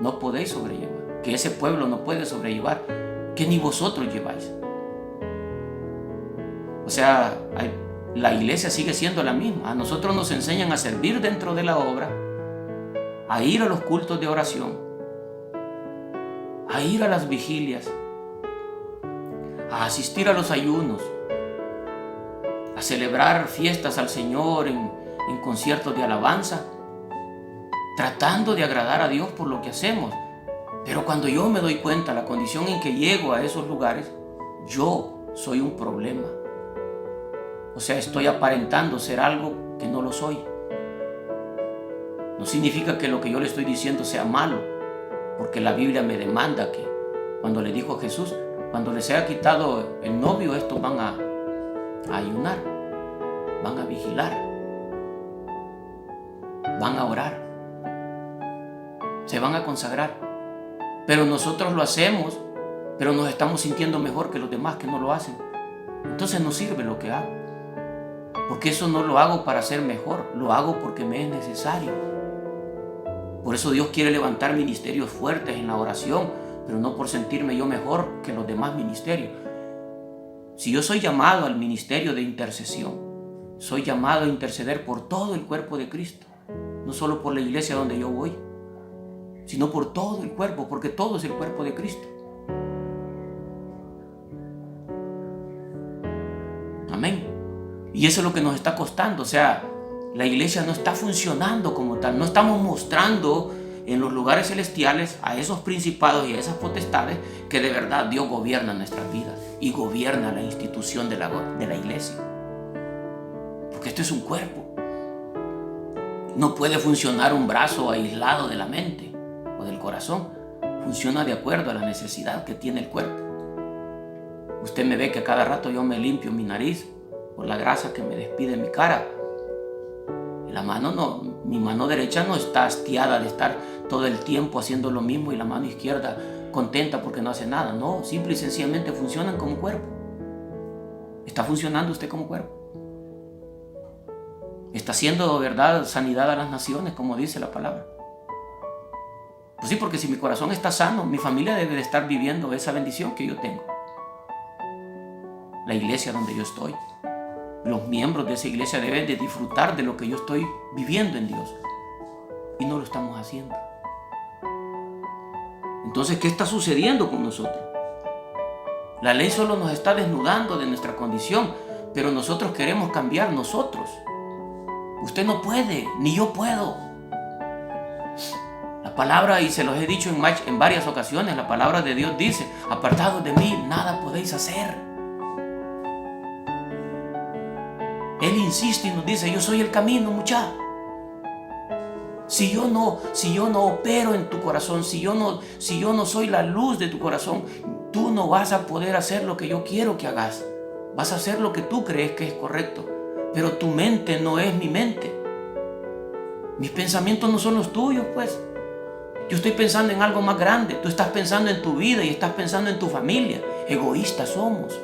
no podéis sobrellevar, que ese pueblo no puede sobrellevar, que ni vosotros lleváis. O sea, la iglesia sigue siendo la misma. A nosotros nos enseñan a servir dentro de la obra, a ir a los cultos de oración, a ir a las vigilias, a asistir a los ayunos, a celebrar fiestas al Señor en conciertos de alabanza, tratando de agradar a Dios por lo que hacemos. Pero cuando yo me doy cuenta la condición en que llego a esos lugares, yo soy un problema. O sea, estoy aparentando ser algo que no lo soy. No significa que lo que yo le estoy diciendo sea malo, porque la Biblia me demanda que, cuando le dijo Jesús, cuando les haya quitado el novio, estos van a ayunar, van a vigilar, van a orar, se van a consagrar. Pero nosotros lo hacemos, pero nos estamos sintiendo mejor que los demás que no lo hacen. Entonces no sirve lo que hago, porque eso no lo hago para ser mejor, lo hago porque me es necesario. Por eso Dios quiere levantar ministerios fuertes en la oración, pero no por sentirme yo mejor que los demás ministerios. Si yo soy llamado al ministerio de intercesión, soy llamado a interceder por todo el cuerpo de Cristo, no solo por la iglesia donde yo voy, sino por todo el cuerpo, porque todo es el cuerpo de Cristo. Amén. Y eso es lo que nos está costando. O sea, la iglesia no está funcionando como tal. No estamos mostrando en los lugares celestiales a esos principados y a esas potestades que de verdad Dios gobierna nuestras vidas y gobierna la institución de la iglesia. Porque esto es un cuerpo. No puede funcionar un brazo aislado de la mente o del corazón. Funciona de acuerdo a la necesidad que tiene el cuerpo. Usted me ve que a cada rato yo me limpio mi nariz por la grasa que me despide en mi cara. Y la mano no, mi mano derecha no está hastiada de estar todo el tiempo haciendo lo mismo y la mano izquierda contenta porque no hace nada. No, simple y sencillamente funcionan como cuerpo. ¿Está funcionando usted como cuerpo? ¿Está haciendo, verdad, sanidad a las naciones, como dice la palabra? Pues sí, porque si mi corazón está sano, mi familia debe de estar viviendo esa bendición que yo tengo. La iglesia donde yo estoy, los miembros de esa iglesia deben de disfrutar de lo que yo estoy viviendo en Dios. Y no lo estamos haciendo. Entonces, ¿qué está sucediendo con nosotros? La ley solo nos está desnudando de nuestra condición, pero nosotros queremos cambiar nosotros. Usted no puede, ni yo puedo. La palabra, y se los he dicho en varias ocasiones, la palabra de Dios dice: apartados de mí, nada podéis hacer. Él insiste y nos dice: yo soy el camino, muchacho. Si yo no opero en tu corazón, si yo no soy la luz de tu corazón, tú no vas a poder hacer lo que yo quiero que hagas. Vas a hacer lo que tú crees que es correcto, pero tu mente no es mi mente. Mis pensamientos no son los tuyos, pues. Yo estoy pensando en algo más grande. Tú estás pensando en tu vida y estás pensando en tu familia. Egoístas somos.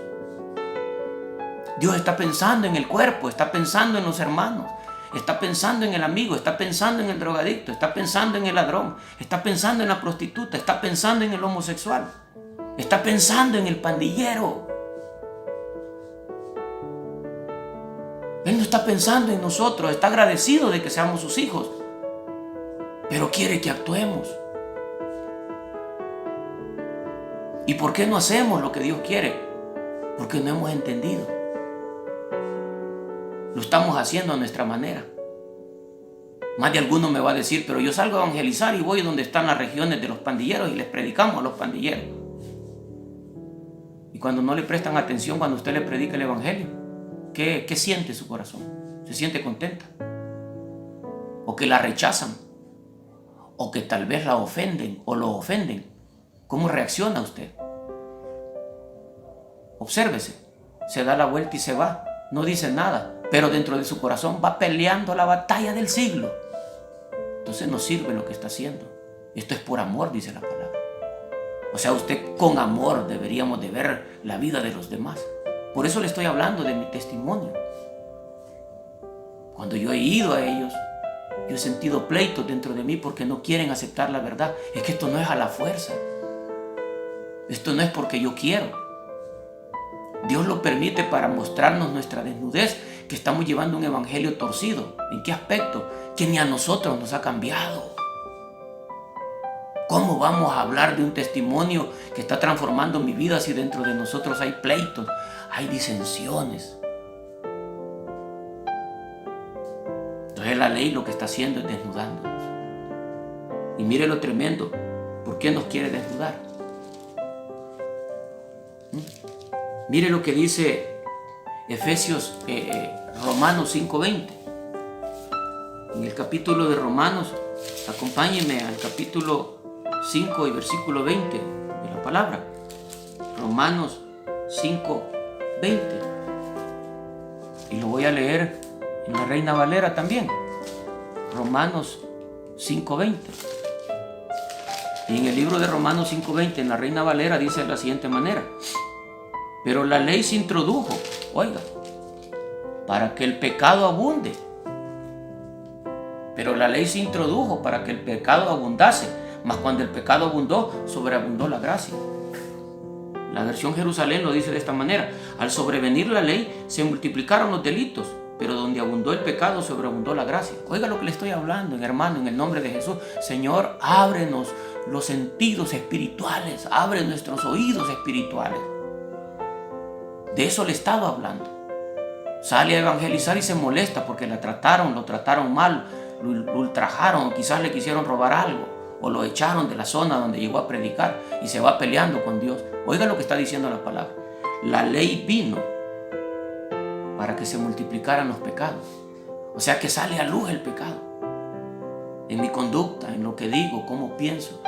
Dios está pensando en el cuerpo, está pensando en los hermanos, está pensando en el amigo, está pensando en el drogadicto, está pensando en el ladrón, está pensando en la prostituta, está pensando en el homosexual, está pensando en el pandillero. Él no está pensando en nosotros, está agradecido de que seamos sus hijos, pero quiere que actuemos. ¿Y por qué no hacemos lo que Dios quiere? Porque no hemos entendido. Lo estamos haciendo a nuestra manera. Más de alguno me va a decir, pero yo salgo a evangelizar y voy donde están las regiones de los pandilleros y les predicamos a los pandilleros. Y cuando no le prestan atención, cuando usted le predica el evangelio, ¿qué siente su corazón? ¿Se siente contenta? ¿O que la rechazan? ¿O que tal vez la ofenden o lo ofenden? ¿Cómo reacciona usted? Obsérvese. Se da la vuelta y se va. No dice nada, pero dentro de su corazón va peleando la batalla del siglo. Entonces no sirve lo que está haciendo. Esto es por amor, dice la palabra. O sea, usted con amor deberíamos de ver la vida de los demás. Por eso le estoy hablando de mi testimonio. Cuando yo he ido a ellos, yo he sentido pleitos dentro de mí porque no quieren aceptar la verdad. Es que esto no es a la fuerza. Esto no es porque yo quiero. Dios lo permite para mostrarnos nuestra desnudez, que estamos llevando un evangelio torcido. ¿En qué aspecto? Que ni a nosotros nos ha cambiado. ¿Cómo vamos a hablar de un testimonio que está transformando mi vida si dentro de nosotros hay pleitos, hay disensiones? Entonces la ley lo que está haciendo es desnudándonos. Y mire lo tremendo. ¿Por qué nos quiere desnudar? Mire lo que dice Romanos 5:20. En el capítulo de Romanos, acompáñenme al capítulo 5 y versículo 20 de la palabra. Romanos 5:20. Y lo voy a leer en la Reina Valera también. Romanos 5:20. Y en el libro de Romanos 5:20, en la Reina Valera, dice de la siguiente manera: pero la ley se introdujo, oiga, para que el pecado abunde. Pero la ley se introdujo para que el pecado abundase, mas cuando el pecado abundó, sobreabundó la gracia. La versión Jerusalén lo dice de esta manera: al sobrevenir la ley, se multiplicaron los delitos, pero donde abundó el pecado, sobreabundó la gracia. Oiga lo que le estoy hablando, hermano, en el nombre de Jesús. Señor, ábrenos los sentidos espirituales, abre nuestros oídos espirituales. De eso le he estado hablando. Sale a evangelizar y se molesta porque lo trataron mal, lo ultrajaron, o quizás le quisieron robar algo, o lo echaron de la zona donde llegó a predicar y se va peleando con Dios. Oiga lo que está diciendo la palabra. La ley vino para que se multiplicaran los pecados. O sea que sale a luz el pecado. En mi conducta, en lo que digo, cómo pienso.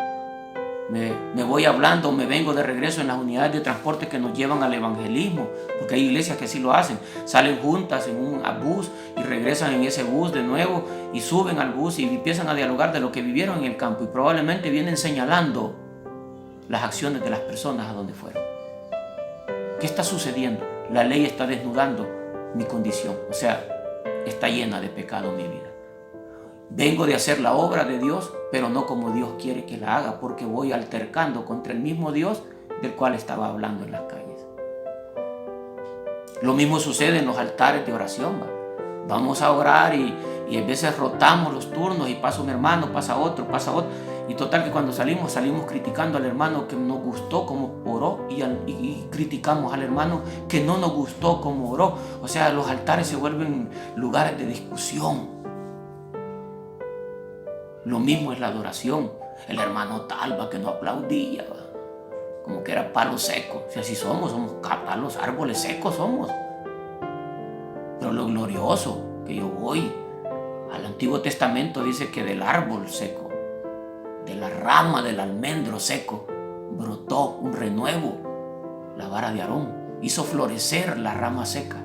Me voy hablando, me vengo de regreso en las unidades de transporte que nos llevan al evangelismo, porque hay iglesias que así lo hacen. Salen juntas en un bus y regresan en ese bus de nuevo y suben al bus y empiezan a dialogar de lo que vivieron en el campo y probablemente vienen señalando las acciones de las personas a donde fueron. ¿Qué está sucediendo? La ley está desnudando mi condición, o sea, está llena de pecado mi vida. Vengo de hacer la obra de Dios, pero no como Dios quiere que la haga, porque voy altercando contra el mismo Dios del cual estaba hablando en las calles. Lo mismo sucede en los altares de oración. Vamos a orar y a veces rotamos los turnos y pasa un hermano, pasa otro. Y total que cuando salimos criticando al hermano que nos gustó como oró y criticamos al hermano que no nos gustó como oró. O sea, los altares se vuelven lugares de discusión. Lo mismo es la adoración. El hermano Talba que no aplaudía, como que era palo seco. Si así somos palos, árboles secos somos. Pero lo glorioso que yo voy al Antiguo Testamento dice que del árbol seco, de la rama del almendro seco, brotó un renuevo. La vara de Aarón hizo florecer la rama seca.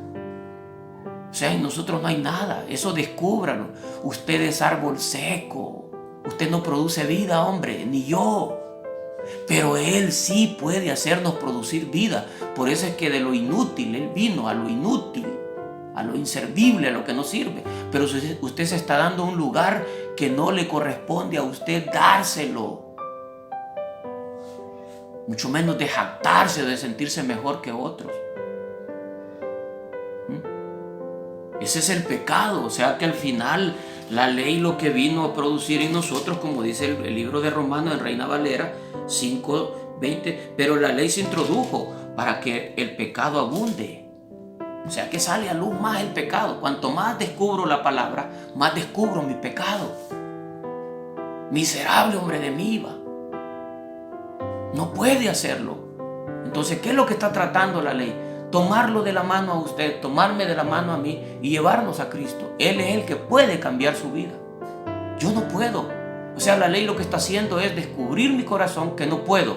O sea, en nosotros no hay nada. Eso descúbralo. Usted es árbol seco. Usted no produce vida, hombre, ni yo. Pero Él sí puede hacernos producir vida. Por eso es que de lo inútil, Él vino a lo inútil, a lo inservible, a lo que no sirve. Pero usted se está dando un lugar que no le corresponde a usted dárselo. Mucho menos de jactarse, de sentirse mejor que otros. Ese es el pecado. O sea que al final la ley lo que vino a producir en nosotros, como dice el libro de Romanos en Reina Valera 5:20, pero la ley se introdujo para que el pecado abunde. O sea que sale a luz más el pecado. Cuanto más descubro la palabra, más descubro mi pecado. Miserable hombre de mí, va. No puede hacerlo. Entonces, ¿qué es lo que está tratando la ley? Tomarlo de la mano a usted, tomarme de la mano a mí y llevarnos a Cristo. Él es el que puede cambiar su vida. Yo no puedo. O sea, la ley lo que está haciendo es descubrir mi corazón que no puedo.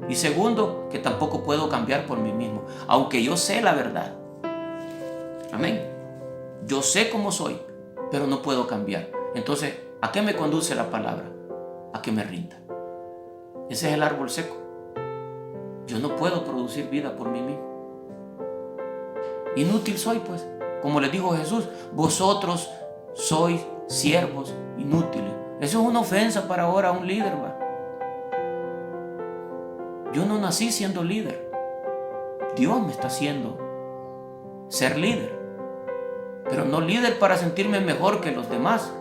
Y segundo, que tampoco puedo cambiar por mí mismo, aunque yo sé la verdad. Amén. Yo sé cómo soy, pero no puedo cambiar. Entonces, ¿a qué me conduce la palabra? A que me rinda. Ese es el árbol seco. Yo no puedo producir vida por mí mismo. Inútil soy, pues. Como les dijo Jesús, vosotros sois siervos inútiles. Eso es una ofensa para ahora a un líder, ¿va? Yo no nací siendo líder. Dios me está haciendo ser líder. Pero no líder para sentirme mejor que los demás,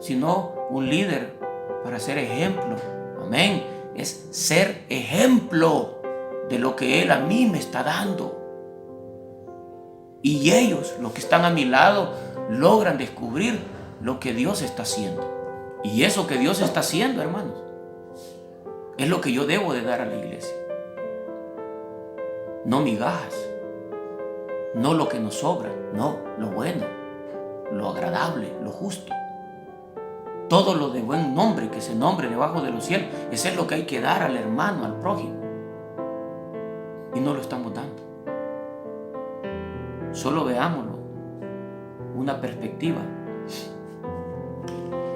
sino un líder para ser ejemplo. Amén. Es ser ejemplo de lo que Él a mí me está dando. Y ellos, los que están a mi lado, logran descubrir lo que Dios está haciendo. Y eso que Dios está haciendo, hermanos, es lo que yo debo de dar a la iglesia. No migajas, no lo que nos sobra, no, lo bueno, lo agradable, lo justo. Todo lo de buen nombre que se nombre debajo de los cielos, eso es lo que hay que dar al hermano, al prójimo. Y no lo estamos dando. Solo veámoslo, una perspectiva.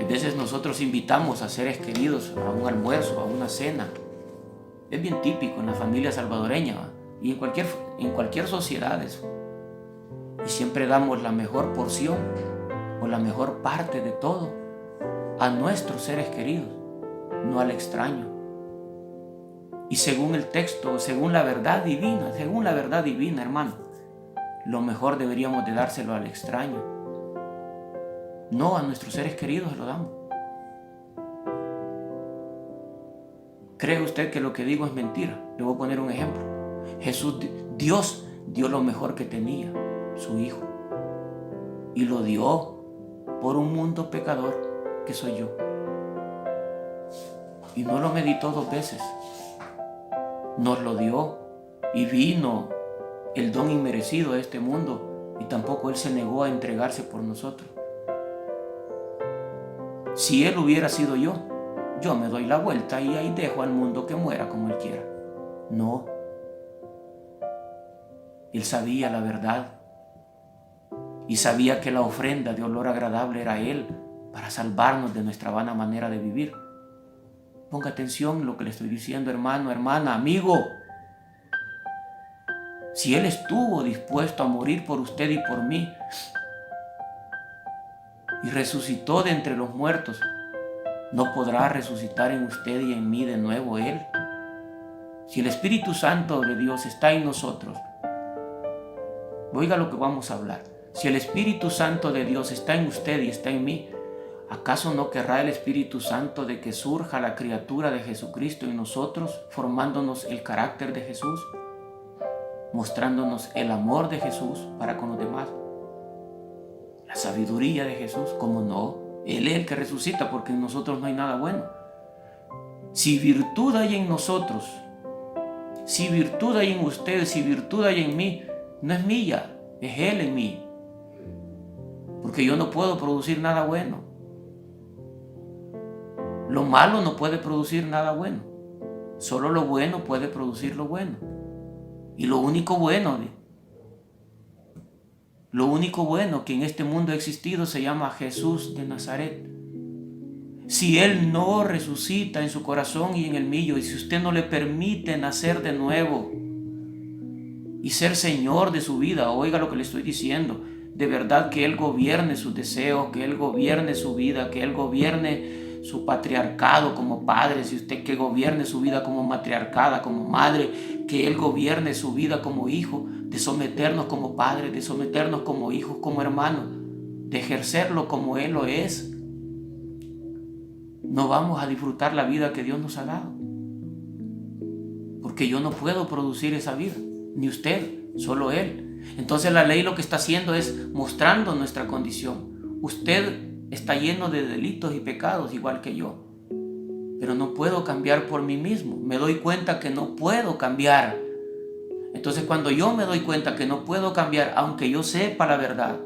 A veces nosotros invitamos a seres queridos a un almuerzo, a una cena. Es bien típico en la familia salvadoreña, ¿va? Y en cualquier sociedad eso. Y siempre damos la mejor porción o la mejor parte de todo a nuestros seres queridos, no al extraño. Y según el texto, según la verdad divina, hermano, lo mejor deberíamos de dárselo al extraño. No, a nuestros seres queridos lo damos. ¿Cree usted que lo que digo es mentira? Le voy a poner un ejemplo. Dios dio lo mejor que tenía, su Hijo. Y lo dio por un mundo pecador que soy yo. Y no lo meditó 2 veces. Nos lo dio y vino el don inmerecido a este mundo, y tampoco Él se negó a entregarse por nosotros. Si Él hubiera sido yo me doy la vuelta y ahí dejo al mundo que muera como Él quiera. No. Él sabía la verdad y sabía que la ofrenda de olor agradable era Él para salvarnos de nuestra vana manera de vivir. Ponga atención en lo que le estoy diciendo, hermano, hermana, amigo. Si Él estuvo dispuesto a morir por usted y por mí y resucitó de entre los muertos, ¿no podrá resucitar en usted y en mí de nuevo Él? Si el Espíritu Santo de Dios está en nosotros, oiga lo que vamos a hablar. Si el Espíritu Santo de Dios está en usted y está en mí, ¿acaso no querrá el Espíritu Santo de que surja la criatura de Jesucristo en nosotros, formándonos el carácter de Jesús, mostrándonos el amor de Jesús para con los demás, la sabiduría de Jesús? ¿Cómo no? Él es el que resucita, porque en nosotros no hay nada bueno. Si virtud hay en nosotros, si virtud hay en usted, si virtud hay en mí, no es mía, es Él en mí. Porque yo no puedo producir nada bueno. Lo malo no puede producir nada bueno. Solo lo bueno puede producir lo bueno. Y lo único bueno que en este mundo ha existido se llama Jesús de Nazaret. Si Él no resucita en su corazón y en el mío, y si usted no le permite nacer de nuevo y ser Señor de su vida, oiga lo que le estoy diciendo, de verdad que Él gobierne sus deseos, que Él gobierne su vida, que Él gobierne su patriarcado como padre, si usted que gobierne su vida como matriarcada, como madre, que Él gobierne su vida como hijo, de someternos como padres, de someternos como hijos, como hermanos, de ejercerlo como Él lo es. No vamos a disfrutar la vida que Dios nos ha dado, porque yo no puedo producir esa vida, ni usted, solo Él. Entonces la ley lo que está haciendo es mostrando nuestra condición. Usted está lleno de delitos y pecados igual que yo, pero no puedo cambiar por mí mismo. Me doy cuenta que no puedo cambiar. Entonces cuando yo me doy cuenta que no puedo cambiar, aunque yo sepa la verdad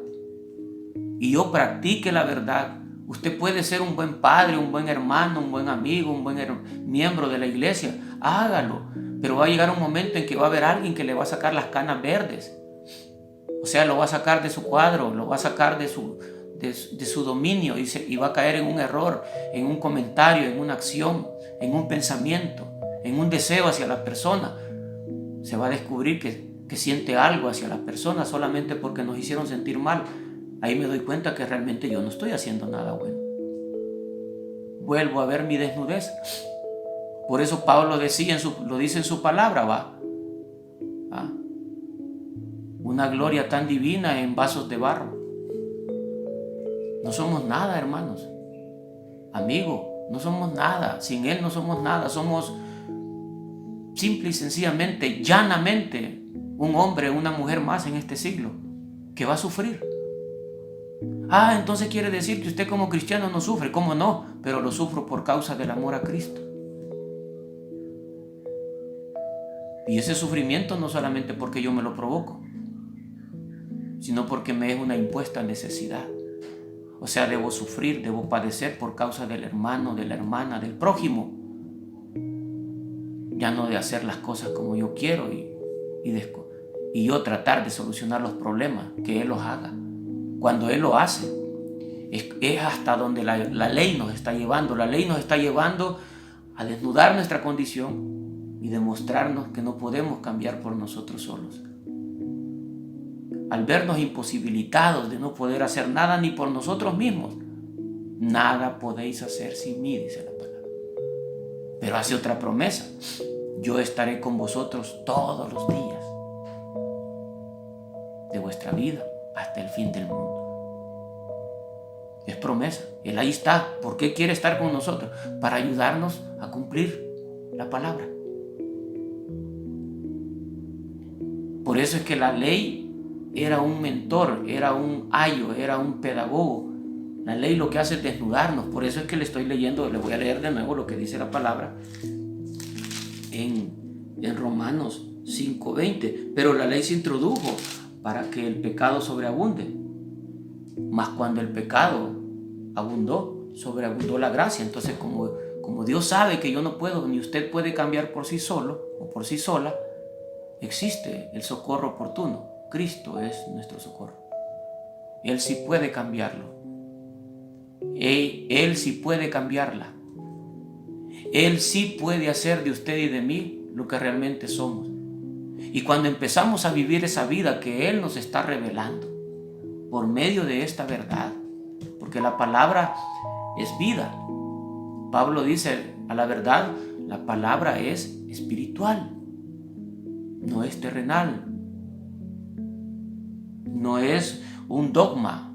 y yo practique la verdad, usted puede ser un buen padre, un buen hermano, un buen amigo, un buen miembro de la iglesia. Hágalo, pero va a llegar un momento en que va a haber alguien que le va a sacar las canas verdes. O sea, lo va a sacar de su cuadro, lo va a sacar de su dominio y va a caer en un error, en un comentario, en una acción, en un pensamiento, en un deseo hacia la persona. Se va a descubrir que siente algo hacia la persona solamente porque nos hicieron sentir mal. Ahí me doy cuenta que realmente yo no estoy haciendo nada bueno. Vuelvo a ver mi desnudez. Por eso Pablo lo dice en su palabra, va. Una gloria tan divina en vasos de barro. No somos nada, hermanos. Amigo, no somos nada. Sin Él no somos nada. Somos simple y sencillamente, llanamente, un hombre, una mujer más en este siglo que va a sufrir. Entonces quiere decir que usted como cristiano no sufre. ¿Cómo no? Pero lo sufro por causa del amor a Cristo. Y ese sufrimiento no solamente porque yo me lo provoco, sino porque me es una impuesta necesidad. O sea, debo sufrir, debo padecer por causa del hermano, de la hermana, del prójimo. Ya no de hacer las cosas como yo quiero y yo tratar de solucionar los problemas, que Él los haga. Cuando Él lo hace, es hasta donde la ley nos está llevando. La ley nos está llevando a desnudar nuestra condición y demostrarnos que no podemos cambiar por nosotros solos. Al vernos imposibilitados de no poder hacer nada ni por nosotros mismos, nada podéis hacer sin mí, dice la palabra. Pero hace otra promesa: yo estaré con vosotros todos los días de vuestra vida hasta el fin del mundo. Es promesa. Él ahí está. ¿Por qué quiere estar con nosotros? Para ayudarnos a cumplir la palabra. Por eso es que la ley era un mentor, era un ayo, era un pedagogo. La ley lo que hace es desnudarnos. Por eso es que le estoy leyendo, le voy a leer de nuevo lo que dice la palabra en Romanos 5:20. Pero la ley se introdujo para que el pecado sobreabunde. Mas cuando el pecado abundó, sobreabundó la gracia. Entonces, como Dios sabe que yo no puedo, ni usted puede cambiar por sí solo o por sí sola, existe el socorro oportuno. Cristo es nuestro socorro. Él sí puede cambiarlo. Él sí puede cambiarla. Él sí puede hacer de usted y de mí lo que realmente somos. Y cuando empezamos a vivir esa vida que Él nos está revelando por medio de esta verdad, porque la palabra es vida. Pablo dice, a la verdad, la palabra es espiritual, no es terrenal. No es un dogma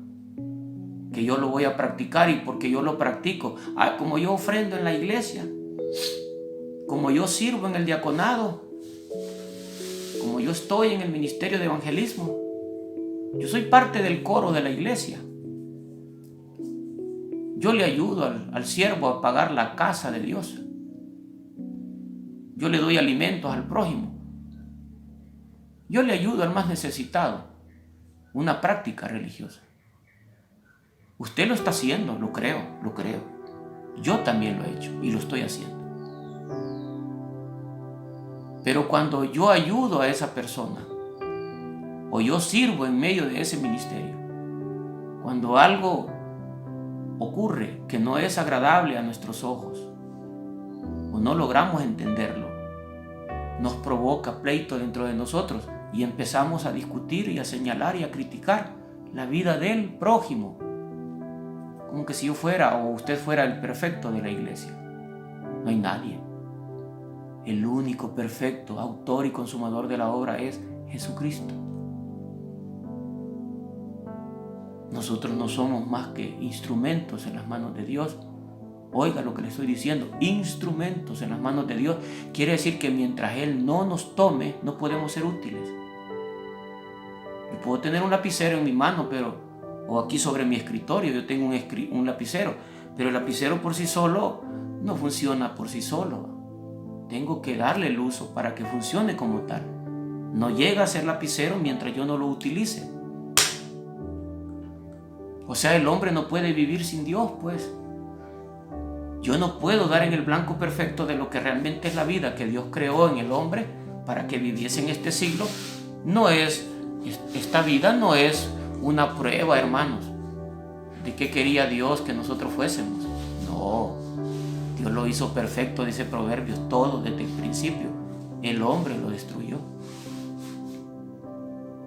que yo lo voy a practicar y porque yo lo practico. Como yo ofrendo en la iglesia, como yo sirvo en el diaconado, como yo estoy en el ministerio de evangelismo, yo soy parte del coro de la iglesia. Yo le ayudo al siervo a pagar la casa de Dios. Yo le doy alimentos al prójimo. Yo le ayudo al más necesitado. Una práctica religiosa. Usted lo está haciendo, lo creo. Yo también lo he hecho y lo estoy haciendo. Pero cuando yo ayudo a esa persona o yo sirvo en medio de ese ministerio, cuando algo ocurre que no es agradable a nuestros ojos o no logramos entenderlo, nos provoca pleito dentro de nosotros y empezamos a discutir y a señalar y a criticar la vida del prójimo. Como que si yo fuera o usted fuera el perfecto de la iglesia. No hay nadie. El único perfecto, autor y consumador de la obra es Jesucristo. Nosotros no somos más que instrumentos en las manos de Dios. Oiga lo que le estoy diciendo, instrumentos en las manos de Dios. Quiere decir que mientras Él no nos tome, no podemos ser útiles. Yo puedo tener un lapicero en mi mano, o aquí sobre mi escritorio, yo tengo un lapicero, pero el lapicero por sí solo no funciona por sí solo. Tengo que darle el uso para que funcione como tal. No llega a ser lapicero mientras yo no lo utilice. O sea, el hombre no puede vivir sin Dios, pues. Yo no puedo dar en el blanco perfecto de lo que realmente es la vida que Dios creó en el hombre para que viviese en este siglo. Esta vida no es una prueba, hermanos, de qué quería Dios que nosotros fuésemos. No, Dios lo hizo perfecto, dice Proverbios, todo desde el principio. El hombre lo destruyó.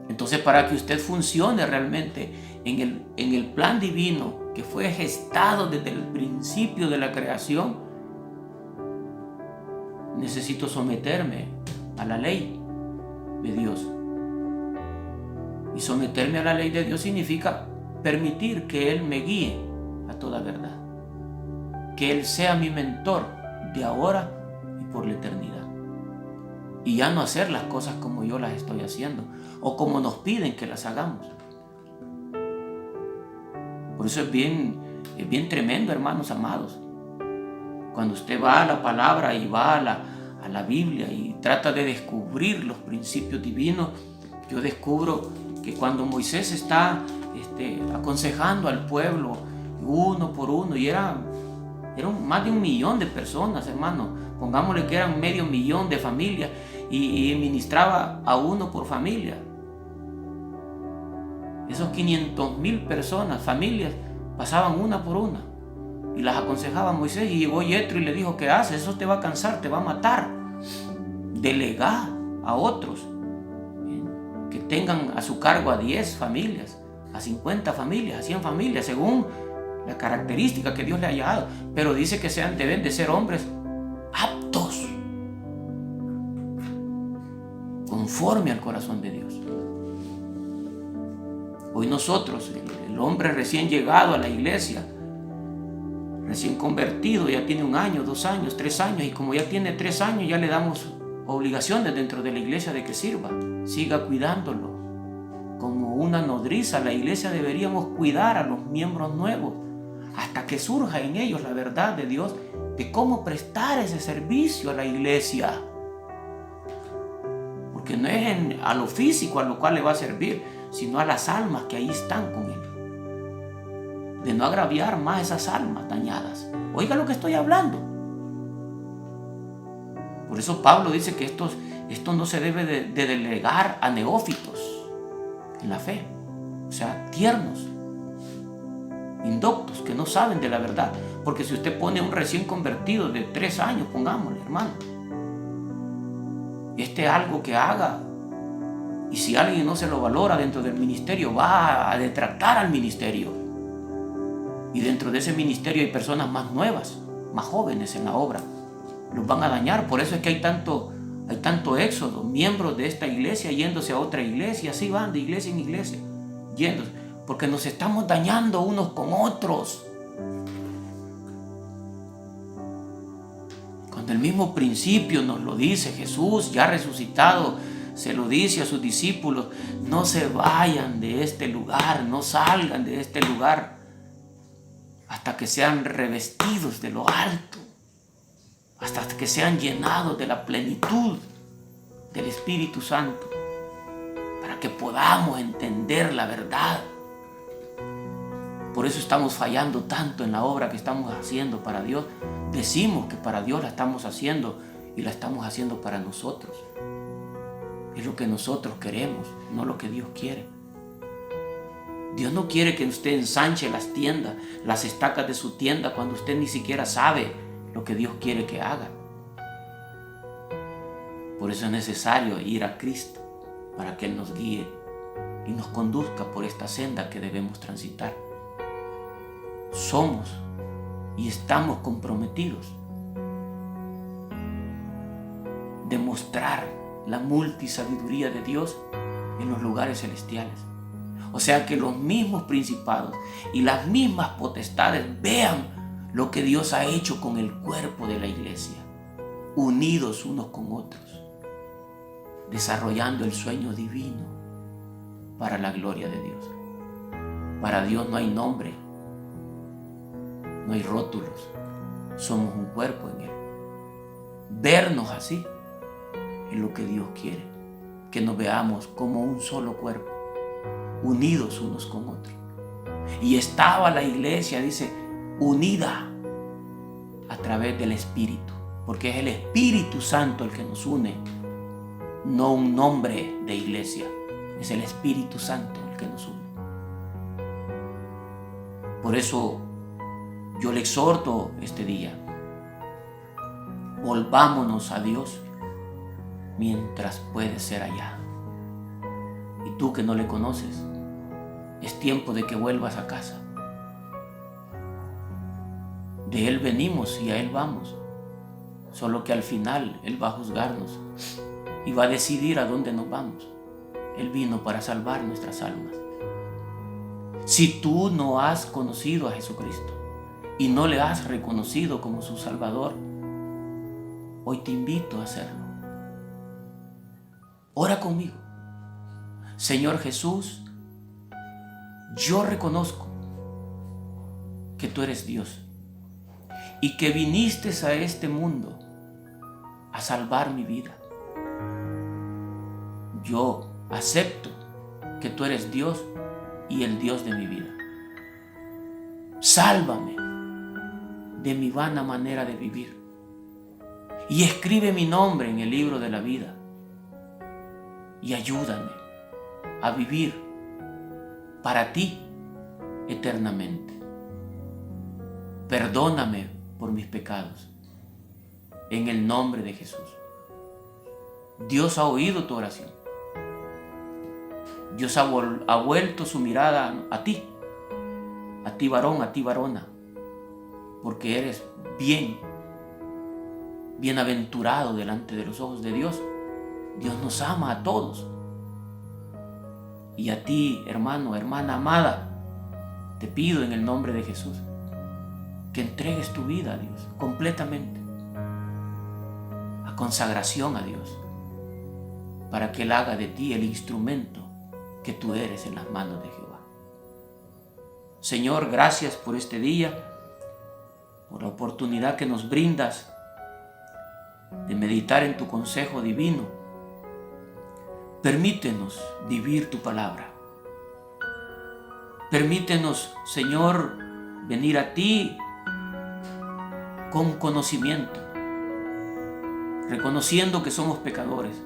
Entonces, para que usted funcione realmente en el plan divino que fue gestado desde el principio de la creación, necesito someterme a la ley de Dios. Y someterme a la ley de Dios significa permitir que Él me guíe a toda verdad. Que Él sea mi mentor de ahora y por la eternidad. Y ya no hacer las cosas como yo las estoy haciendo o como nos piden que las hagamos. Por eso es bien tremendo, hermanos amados. Cuando usted va a la palabra y va a la Biblia y trata de descubrir los principios divinos, yo descubro que cuando Moisés está aconsejando al pueblo uno por uno, y eran más de 1 millón de personas, hermano, pongámosle que eran 500,000 de familias, y ministraba a uno por familia. Esos 500,000 personas, familias, pasaban una por una y las aconsejaba Moisés, y llegó Yetro y le dijo: ¿qué haces? Eso te va a cansar, te va a matar. Delegá a otros que tengan a su cargo a 10 familias, a 50 familias, a 100 familias, según la característica que Dios le haya dado. Pero dice que deben de ser hombres aptos, conforme al corazón de Dios. Hoy nosotros, el hombre recién llegado a la iglesia, recién convertido, ya tiene 1 año, 2 años, 3 años, y como ya tiene 3 años, ya le damos obligaciones dentro de la iglesia de que sirva, siga cuidándolo. Como una nodriza, la iglesia deberíamos cuidar a los miembros nuevos hasta que surja en ellos la verdad de Dios de cómo prestar ese servicio a la iglesia. Porque no es a lo físico a lo cual le va a servir, sino a las almas que ahí están con él. De no agraviar más esas almas dañadas. Oiga lo que estoy hablando. Por eso Pablo dice que esto no se debe de delegar a neófitos en la fe. O sea, tiernos, indoctos, que no saben de la verdad. Porque si usted pone a un recién convertido de 3 años, pongámosle, hermano, algo que haga, y si alguien no se lo valora dentro del ministerio, va a detractar al ministerio. Y dentro de ese ministerio hay personas más nuevas, más jóvenes en la obra. Los van a dañar. Por eso es que hay tanto éxodo, miembros de esta iglesia yéndose a otra iglesia, así van de iglesia en iglesia, yéndose, porque nos estamos dañando unos con otros. Cuando el mismo principio nos lo dice Jesús, ya resucitado, se lo dice a sus discípulos: no se vayan de este lugar, no salgan de este lugar hasta que sean revestidos de lo alto, hasta que sean llenados de la plenitud del Espíritu Santo, para que podamos entender la verdad. Por eso estamos fallando tanto en la obra que estamos haciendo para Dios. Decimos que para Dios la estamos haciendo, y la estamos haciendo para nosotros. Es lo que nosotros queremos, no lo que Dios quiere. Dios no quiere que usted ensanche las tiendas, las estacas de su tienda, cuando usted ni siquiera sabe lo que Dios quiere que haga. Por eso es necesario ir a Cristo, para que Él nos guíe y nos conduzca por esta senda que debemos transitar. Somos y estamos comprometidos de mostrar la multisabiduría de Dios en los lugares celestiales. O sea, que los mismos principados y las mismas potestades vean lo que Dios ha hecho con el cuerpo de la iglesia, unidos unos con otros, desarrollando el sueño divino para la gloria de Dios. Para Dios no hay nombre, no hay rótulos, somos un cuerpo en Él. Vernos así es lo que Dios quiere, que nos veamos como un solo cuerpo, unidos unos con otros. Y estaba la iglesia, dice, unida a través del Espíritu, porque es el Espíritu Santo el que nos une, no un nombre de iglesia, es el Espíritu Santo el que nos une. Por eso yo le exhorto este día, volvámonos a Dios mientras puede ser allá. Y tú que no le conoces, es tiempo de que vuelvas a casa. De Él venimos y a Él vamos, solo que al final Él va a juzgarnos y va a decidir a dónde nos vamos. Él vino para salvar nuestras almas. Si tú no has conocido a Jesucristo y no le has reconocido como su Salvador, hoy te invito a hacerlo. Ora conmigo. Señor Jesús, yo reconozco que tú eres Dios y que viniste a este mundo a salvar mi vida. Yo acepto que tú eres Dios y el Dios de mi vida. Sálvame de mi vana manera de vivir y escribe mi nombre en el libro de la vida y ayúdame a vivir para ti eternamente. Perdóname por mis pecados en el nombre de Jesús. Dios ha oído tu oración. Dios ha vuelto su mirada a ti varón, a ti varona, porque eres bienaventurado delante de los ojos de Dios. Dios nos ama a todos. Y a ti, hermano, hermana amada, te pido en el nombre de Jesús que entregues tu vida a Dios completamente, a consagración a Dios, para que Él haga de ti el instrumento que tú eres en las manos de Jehová. Señor, gracias por este día, por la oportunidad que nos brindas de meditar en tu consejo divino. Permítenos vivir tu palabra. Permítenos, Señor, venir a ti con conocimiento, reconociendo que somos pecadores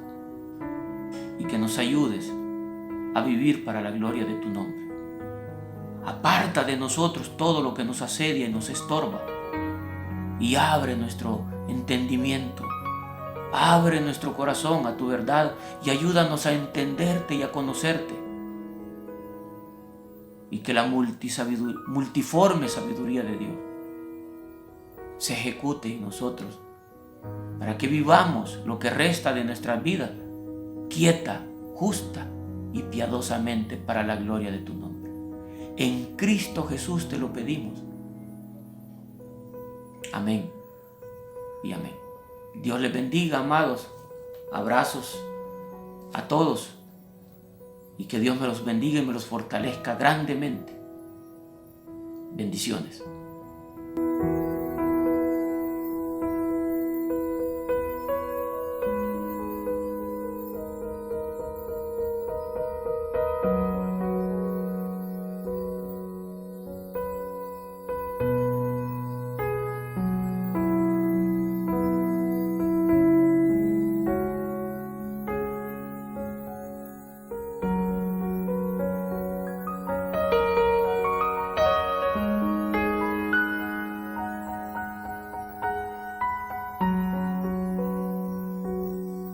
y que nos ayudes a vivir para la gloria de tu nombre. Aparta de nosotros todo lo que nos asedia y nos estorba y abre nuestro entendimiento, abre nuestro corazón a tu verdad y ayúdanos a entenderte y a conocerte, y que la multiforme sabiduría de Dios se ejecute en nosotros para que vivamos lo que resta de nuestra vida quieta, justa y piadosamente para la gloria de tu nombre. En Cristo Jesús te lo pedimos. Amén y amén. Dios les bendiga, amados. Abrazos a todos y que Dios me los bendiga y me los fortalezca grandemente. Bendiciones.